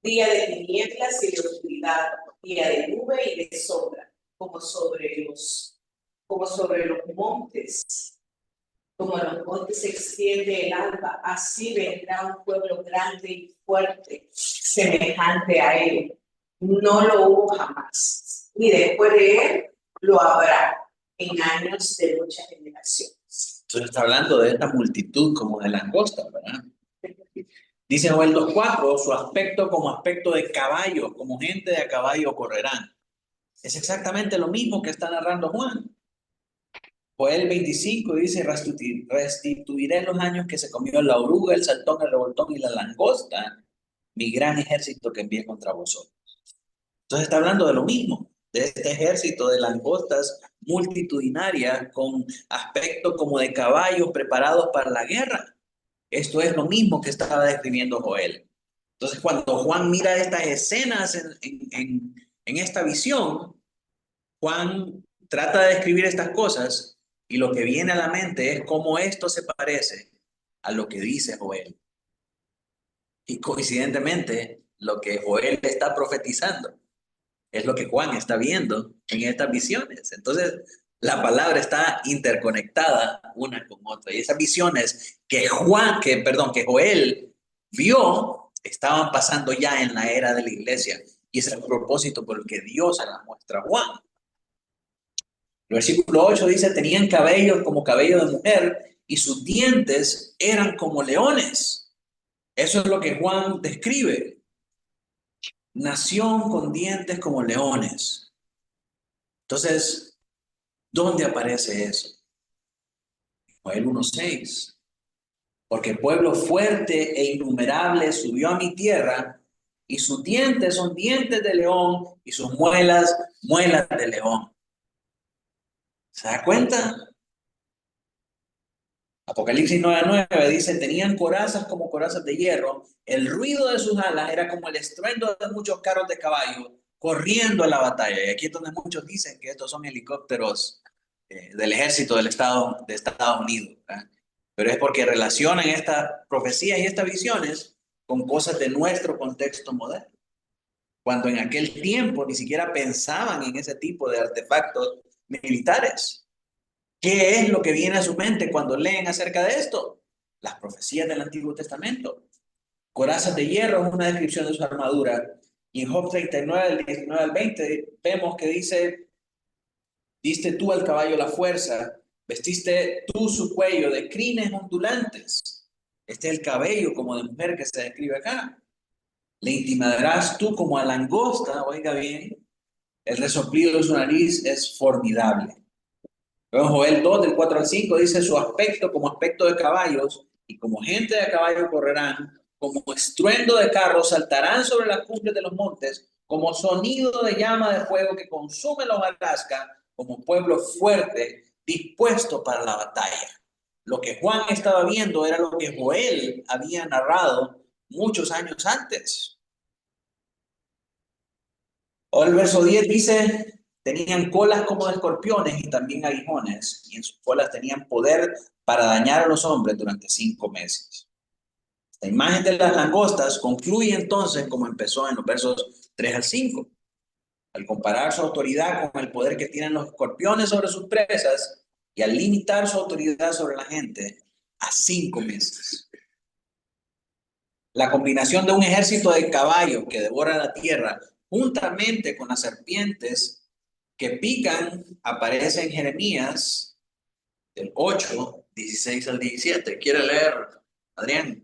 Día de tinieblas y de oscuridad, día de nube y de sombra, como sobre los montes, como los montes se extiende el alba, así vendrá un pueblo grande y fuerte, semejante a él. No lo hubo jamás, ni después de él lo habrá en años de muchas generaciones. Entonces está hablando de esta multitud como de langostas, ¿verdad? Dice Joel 2:4, su aspecto como aspecto de caballo, como gente de a caballo correrán. Es exactamente lo mismo que está narrando Juan. Joel 25 dice, restituiré los años que se comió la oruga, el saltón, el revoltón y la langosta, mi gran ejército que envié contra vosotros. Entonces está hablando de lo mismo, de este ejército de langostas multitudinarias con aspecto como de caballos preparados para la guerra. Esto es lo mismo que estaba describiendo Joel. Entonces, cuando Juan mira estas escenas en esta visión, Juan trata de describir estas cosas y lo que viene a la mente es cómo esto se parece a lo que dice Joel. Y coincidentemente, lo que Joel está profetizando es lo que Juan está viendo en estas visiones. Entonces, la palabra está interconectada una con otra. Y esas visiones que Joel vio, estaban pasando ya en la era de la iglesia. Y ese es el propósito por el que Dios se las muestra a Juan. El versículo 8 dice, tenían cabellos como cabello de mujer y sus dientes eran como leones. Eso es lo que Juan describe. Nación con dientes como leones. Entonces, ¿dónde aparece eso? Joel 1:6. Porque pueblo fuerte e innumerable subió a mi tierra, y sus dientes son dientes de león, y sus muelas, muelas de león. ¿Se da cuenta? Apocalipsis 9:9 dice, tenían corazas como corazas de hierro, el ruido de sus alas era como el estruendo de muchos carros de caballo corriendo a la batalla. Y aquí es donde muchos dicen que estos son helicópteros del ejército de Estados Unidos, ¿verdad? Pero es porque relacionan estas profecías y estas visiones con cosas de nuestro contexto moderno. Cuando en aquel tiempo ni siquiera pensaban en ese tipo de artefactos militares. ¿Qué es lo que viene a su mente cuando leen acerca de esto? Las profecías del Antiguo Testamento. Corazas de hierro es una descripción de su armadura. Y en Job 39, del 19 al 20, vemos que dice, diste tú al caballo la fuerza, vestiste tú su cuello de crines ondulantes. Este es el cabello como de mujer que se describe acá. Le intimidarás tú como a langosta, oiga bien, el resoplido de su nariz es formidable. Luego Joel 2, del 4 al 5, dice su aspecto como aspecto de caballos, y como gente de caballo correrán, como estruendo de carros saltarán sobre las cumbres de los montes, como sonido de llama de fuego que consume la hojarasca, como pueblo fuerte, dispuesto para la batalla. Lo que Juan estaba viendo era lo que Joel había narrado muchos años antes. Ahora el verso 10 dice, tenían colas como de escorpiones y también aguijones, y en sus colas tenían poder para dañar a los hombres durante 5 meses. La imagen de las langostas concluye entonces como empezó en los versos 3 al 5. Al comparar su autoridad con el poder que tienen los escorpiones sobre sus presas y al limitar su autoridad sobre la gente a 5 meses. La combinación de un ejército de caballos que devora la tierra juntamente con las serpientes que pican aparece en Jeremías del 8, 16 al 17. ¿Quiere leer, Adrián?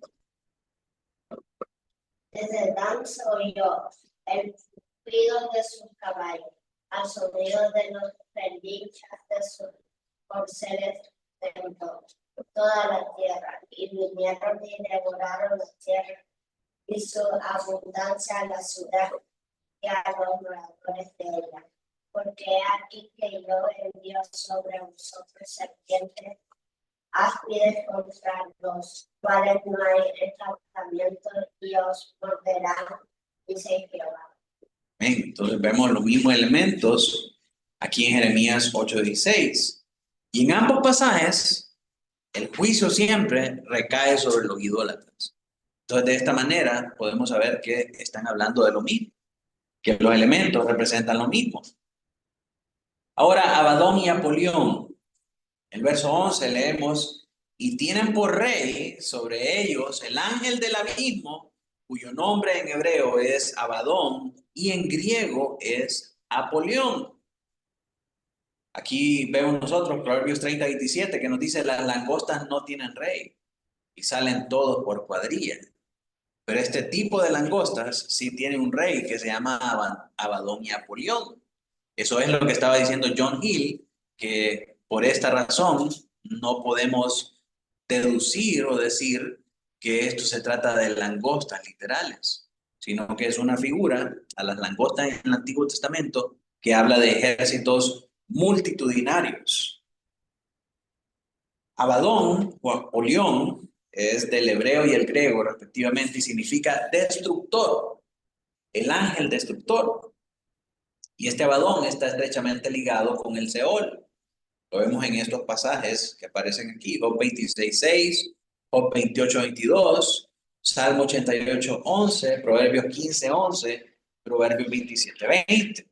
Desde Dan se oyó el ruido de sus caballos, al sonido de los relinchas de sus corceles tembló toda la tierra, y vinieron y devoraron la tierra y su abundancia a la ciudad y a los moradores de ella. Porque aquí que yo envío sobre vosotros serpientes áspides contra los cuales no hay encantamiento y os morderán, dice Jehová. Bien, entonces vemos los mismos elementos aquí en Jeremías 8:16. Y en ambos pasajes, el juicio siempre recae sobre los idólatras. Entonces, de esta manera, podemos saber que están hablando de lo mismo, que los elementos representan lo mismo. Ahora, Abadón y Apolión. El verso 11 leemos, y tienen por rey sobre ellos el ángel del abismo, cuyo nombre en hebreo es Abadón y en griego es Apolión. Aquí vemos nosotros Proverbios 30:27 que nos dice, las langostas no tienen rey y salen todos por cuadrilla. Pero este tipo de langostas sí tiene un rey que se llama Abadón y Apolión. Eso es lo que estaba diciendo John Hill, que por esta razón no podemos deducir o decir que esto se trata de langostas literales, sino que es una figura a las langostas en el Antiguo Testamento que habla de ejércitos multitudinarios. Abadón o Apolión es del hebreo y el griego respectivamente y significa destructor, el ángel destructor. Y este Abadón está estrechamente ligado con el Seol. Lo vemos en estos pasajes que aparecen aquí, Job 26:6, Job 28:22, Salmo 88:11, Proverbios 15:11, Proverbios 27:20.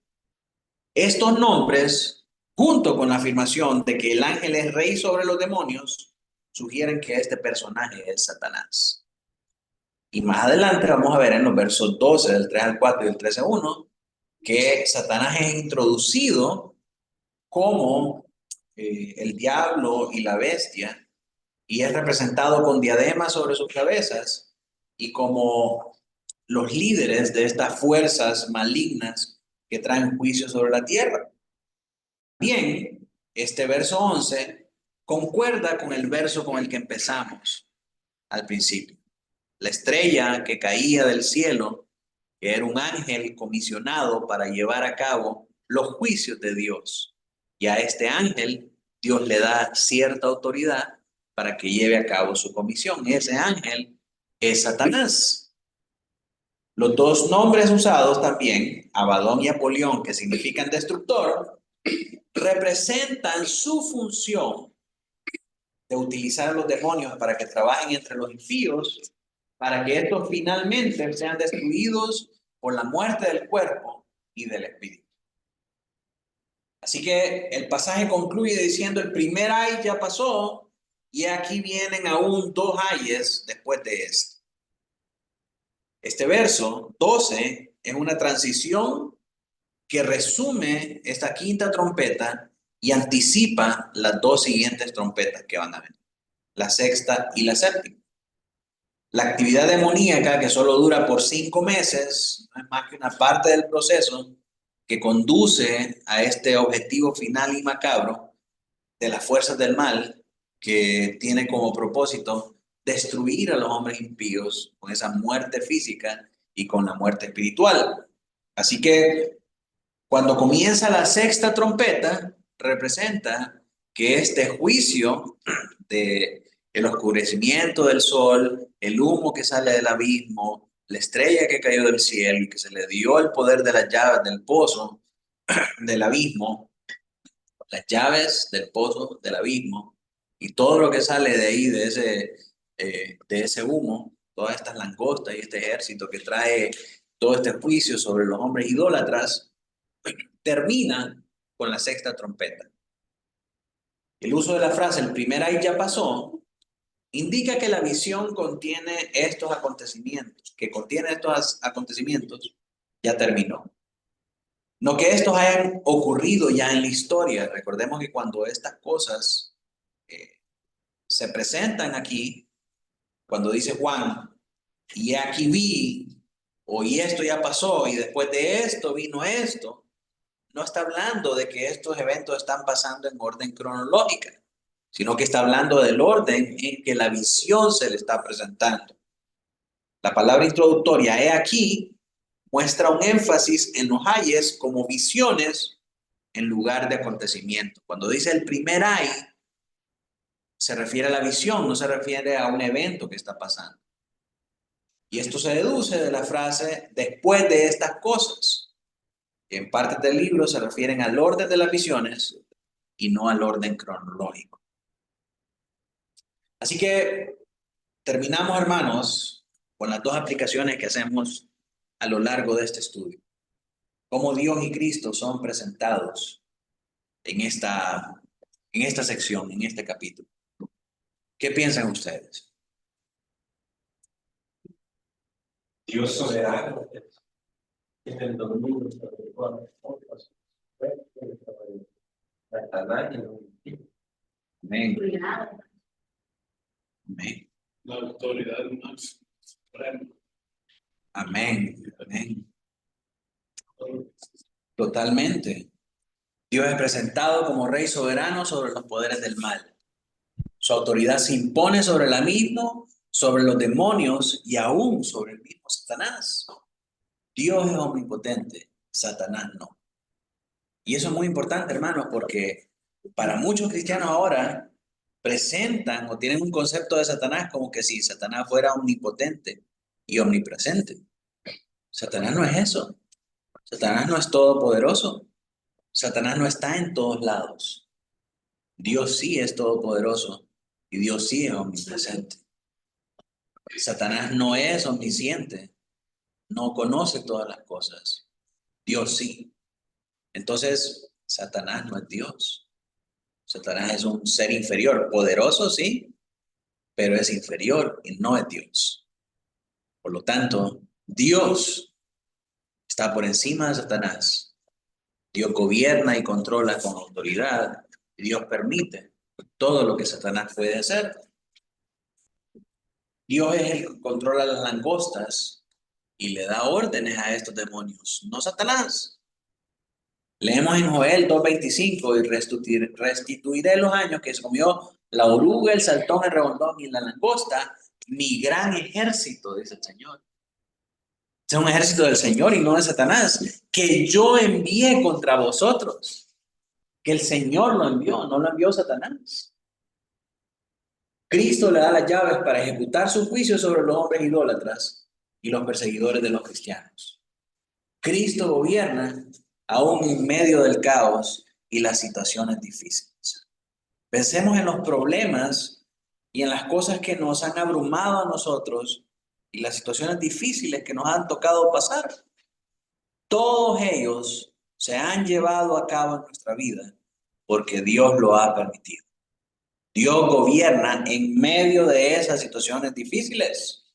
Estos nombres, junto con la afirmación de que el ángel es rey sobre los demonios, sugieren que este personaje es Satanás. Y más adelante vamos a ver en los versos 12, del 3 al 4 y del 13:1, que Satanás es introducido como el diablo y la bestia, y es representado con diademas sobre sus cabezas y como los líderes de estas fuerzas malignas que traen juicio sobre la tierra. Bien, este verso 11 concuerda con el verso con el que empezamos al principio. La estrella que caía del cielo, que era un ángel comisionado para llevar a cabo los juicios de Dios. Y a este ángel Dios le da cierta autoridad para que lleve a cabo su comisión. Ese ángel es Satanás. Los dos nombres usados también, Abadón y Apolión, que significan destructor, representan su función de utilizar a los demonios para que trabajen entre los impíos, para que estos finalmente sean destruidos por la muerte del cuerpo y del espíritu. Así que el pasaje concluye diciendo, el primer ay ya pasó, y aquí vienen aún 2 ayes después de esto. Este verso 12 es una transición que resume esta quinta trompeta y anticipa las 2 siguientes trompetas que van a venir, la sexta y la séptima. La actividad demoníaca, que solo dura por 5 meses, no es más que una parte del proceso que conduce a este objetivo final y macabro de las fuerzas del mal, que tiene como propósito destruir a los hombres impíos con esa muerte física y con la muerte espiritual. Así que cuando comienza la sexta trompeta, representa que este juicio de el oscurecimiento del sol, el humo que sale del abismo, la estrella que cayó del cielo y que se le dio el poder de las llaves del pozo, del abismo, las llaves del pozo del abismo y todo lo que sale de ahí, de ese humo, todas estas langostas y este ejército que trae todo este juicio sobre los hombres idólatras, termina con la sexta trompeta. El uso de la frase "el primer ay ya pasó" indica que la visión contiene estos acontecimientos, ya terminó. No que estos hayan ocurrido ya en la historia. Recordemos que cuando estas cosas se presentan aquí, cuando dice Juan, y aquí vi, o y esto ya pasó, y después de esto vino esto, no está hablando de que estos eventos están pasando en orden cronológica, sino que está hablando del orden en que la visión se le está presentando. La palabra introductoria, he aquí, muestra un énfasis en los ayes como visiones en lugar de acontecimientos. Cuando dice el primer ay, se refiere a la visión, no se refiere a un evento que está pasando. Y esto se deduce de la frase "después de estas cosas", que en partes del libro se refieren al orden de las visiones y no al orden cronológico. Así que terminamos, hermanos, con las dos aplicaciones que hacemos a lo largo de este estudio. Cómo Dios y Cristo son presentados en esta sección, en este capítulo. ¿Qué piensan ustedes? Dios soberano tiene el dominio sobre todas las cosas. Satanás y los impíos. Amén. Amén. La autoridad máxima. Amén. Amén. Totalmente. Dios es presentado como Rey soberano sobre los poderes del mal. Su autoridad se impone sobre la misma, sobre los demonios y aún sobre el mismo Satanás. Dios es omnipotente, Satanás no. Y eso es muy importante, hermanos, porque para muchos cristianos ahora presentan o tienen un concepto de Satanás como que si Satanás fuera omnipotente y omnipresente. Satanás no es eso. Satanás no es todopoderoso. Satanás no está en todos lados. Dios sí es todopoderoso y Dios sí es omnipresente. Satanás no es omnisciente, no conoce todas las cosas. Dios sí. Entonces, Satanás no es Dios. Satanás es un ser inferior, poderoso sí, pero es inferior y no es Dios. Por lo tanto, Dios está por encima de Satanás. Dios gobierna y controla con autoridad. Y Dios permite todo lo que Satanás puede hacer. Dios es el que controla las langostas y le da órdenes a estos demonios, no Satanás. Leemos en Joel 2:25, y restituiré los años que se comió la oruga, el saltón, el redondón y la langosta, mi gran ejército, dice el Señor. Es un ejército del Señor y no de Satanás, que yo envié contra vosotros. Que el Señor lo envió, no lo envió Satanás. Cristo le da las llaves para ejecutar su juicio sobre los hombres idólatras y los perseguidores de los cristianos. Cristo gobierna aún en medio del caos y las situaciones difíciles. Pensemos en los problemas y en las cosas que nos han abrumado a nosotros y las situaciones difíciles que nos han tocado pasar. Todos ellos se han llevado a cabo en nuestra vida porque Dios lo ha permitido. Dios gobierna en medio de esas situaciones difíciles.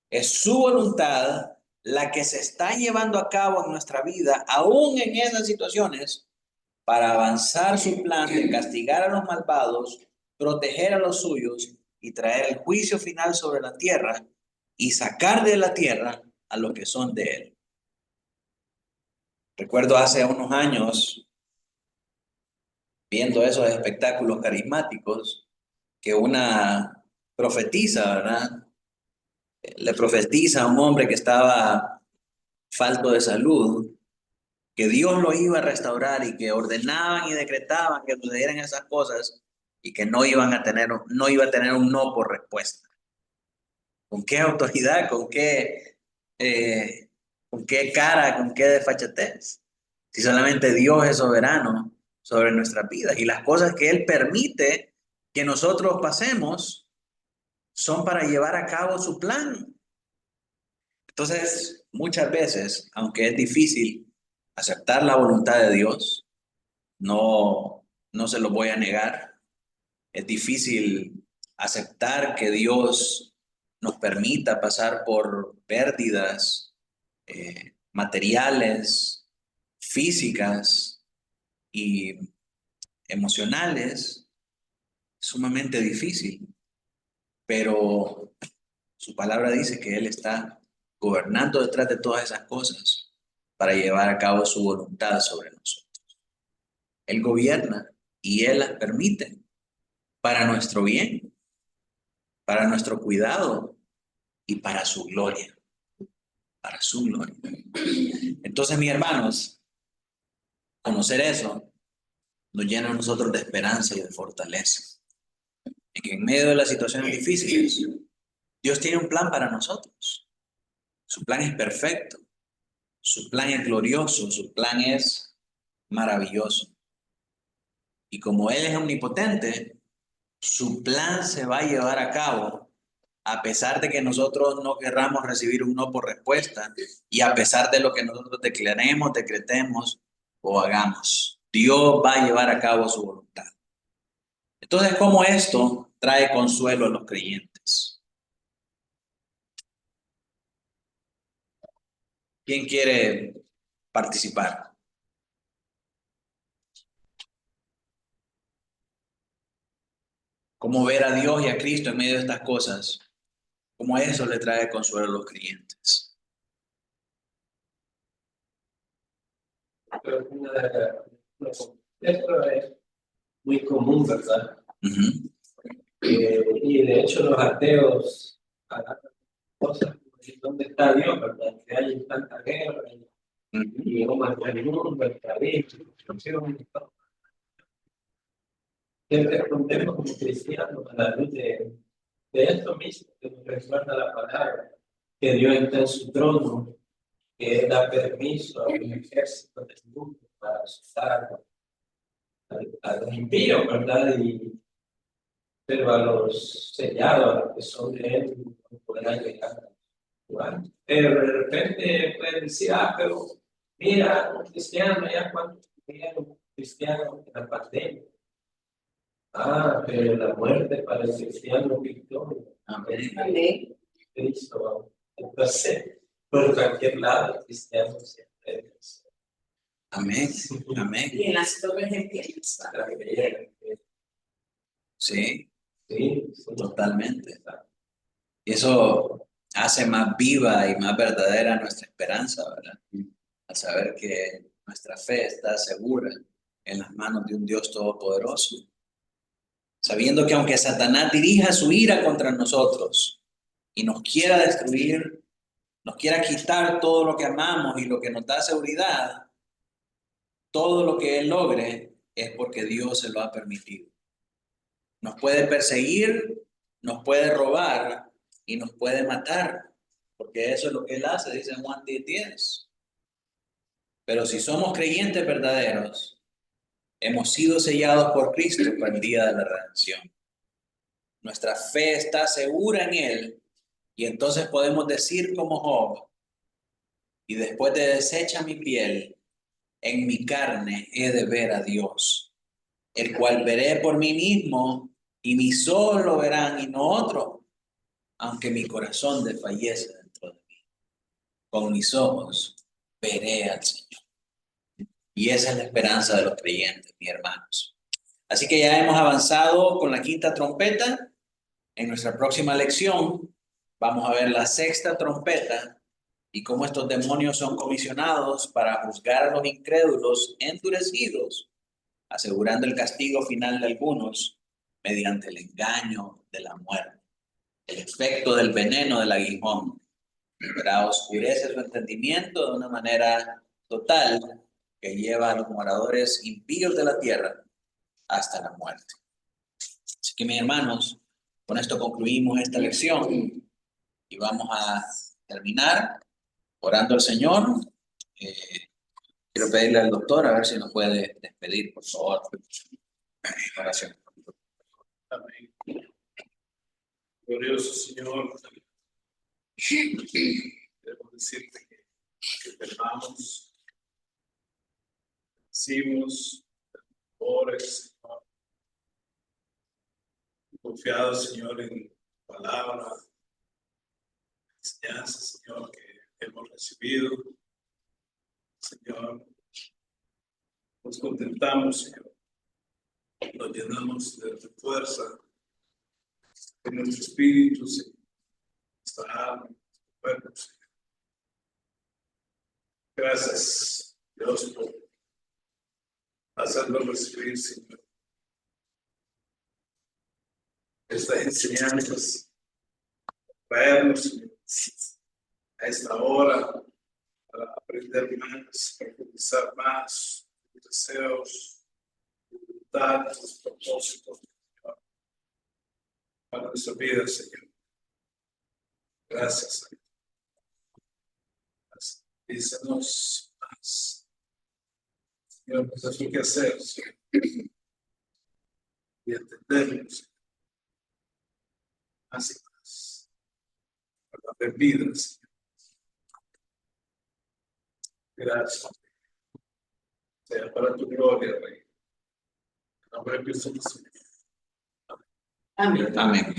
Es su voluntad la que se está llevando a cabo en nuestra vida, aún en esas situaciones, para avanzar su plan de castigar a los malvados, proteger a los suyos y traer el juicio final sobre la tierra y sacar de la tierra a los que son de él. Recuerdo hace unos años, viendo esos espectáculos carismáticos, que una profetisa, ¿verdad? Le profetiza a un hombre que estaba falto de salud, que Dios lo iba a restaurar y que ordenaban y decretaban que sucedieran esas cosas y que no iba a tener un no por respuesta. ¿Con qué autoridad? ¿Con qué con qué cara, con qué desfachatez. Si solamente Dios es soberano sobre nuestras vidas y las cosas que Él permite que nosotros pasemos son para llevar a cabo su plan. Entonces, muchas veces, aunque es difícil aceptar la voluntad de Dios, no se lo voy a negar. Es difícil aceptar que Dios nos permita pasar por pérdidas materiales, físicas y emocionales. Sumamente difícil, pero su palabra dice que Él está gobernando detrás de todas esas cosas para llevar a cabo su voluntad sobre nosotros. Él gobierna y Él las permite para nuestro bien, para nuestro cuidado y para su gloria. Para su gloria. Entonces, mis hermanos, conocer eso nos llena a nosotros de esperanza y de fortaleza. Y que en medio de las situaciones difíciles, Dios tiene un plan para nosotros. Su plan es perfecto. Su plan es glorioso. Su plan es maravilloso. Y como Él es omnipotente, su plan se va a llevar a cabo a pesar de que nosotros no querramos recibir un no por respuesta y a pesar de lo que nosotros declaremos, decretemos o hagamos. Dios va a llevar a cabo su voluntad. Entonces, ¿cómo esto trae consuelo a los creyentes? ¿Quién quiere participar? ¿Cómo ver a Dios y a Cristo en medio de estas cosas? ¿Cómo eso le trae consuelo a los creyentes? Esto es muy común, ¿verdad? Uh-huh. Y de hecho los ateos harán cosas como decir, ¿dónde está Dios, verdad? Que hay tanta guerra y no mantiene el mundo, el país, la situación y todo. ¿Qué respondemos como cristianos a la luz de esto mismo que nos recuerda la palabra? Que Dios está en su trono, que Él da permiso a un ejército del mundo para asustar a los impíos, ¿verdad? Pero a los sellados, a los que son de Él, no podrán llegar. Pero de repente pueden decir, pero mira, un cristiano, ya cuántos cristianos en la pandemia. Pero la muerte para el cristiano victoria. Amén. Cristo. Entonces, por cualquier lado, el cristiano siempre es. Amén. Amén. Y en las torres empiezan. Sí, Sí, totalmente. Y eso hace más viva y más verdadera nuestra esperanza, ¿verdad? Al saber que nuestra fe está segura en las manos de un Dios todopoderoso. Sabiendo que aunque Satanás dirija su ira contra nosotros y nos quiera destruir, nos quiera quitar todo lo que amamos y lo que nos da seguridad, todo lo que Él logre es porque Dios se lo ha permitido. Nos puede perseguir, nos puede robar y nos puede matar, porque eso es lo que Él hace, dice Juan 10:10. Pero si somos creyentes verdaderos, hemos sido sellados por Cristo para el día de la redención. Nuestra fe está segura en Él y entonces podemos decir como Job, y después de deshecha mi piel, en mi carne he de ver a Dios, el cual veré por mí mismo y mis ojos lo verán y no otro, aunque mi corazón desfallece dentro de mí. Con mis ojos veré al Señor. Y esa es la esperanza de los creyentes, mis hermanos. Así que ya hemos avanzado con la quinta trompeta. En nuestra próxima lección vamos a ver la sexta trompeta y cómo estos demonios son comisionados para juzgar a los incrédulos endurecidos, asegurando el castigo final de algunos mediante el engaño de la muerte. El efecto del veneno del aguijón, ¿verdad? Oscurece su entendimiento de una manera total que lleva a los moradores impíos de la tierra hasta la muerte. Así que, mis hermanos, con esto concluimos esta lección y vamos a terminar orando al Señor. Quiero pedirle al doctor a ver si nos puede despedir, por favor. Oración. Amén. Glorioso Señor, queremos decirte que te amamos, decimos, ores, Señor, confiados, Señor, en tu palabra, enseñanza, Señor, que hemos recibido. Señor, nos contentamos, Señor, nos llenamos de tu fuerza, de nuestro espíritu, Señor, nuestra alma, nuestro cuerpo, Señor. Gracias, Dios, por hacernos recibir, Señor, estas enseñanzas, traernos, Señor, a esta hora para aprender más, profundizar más tus deseos, tus voluntades, tus propósitos, Señor, para nuestra vida, Señor. Gracias, Señor. Dícenos más. Señor, nos das lo que hacer, Señor. Y entendernos, Señor. Más y más. Para dar vida, Señor. Gracias. Sea para tu gloria, Rey. En nombre de Cristo Jesús. Amén. Amén.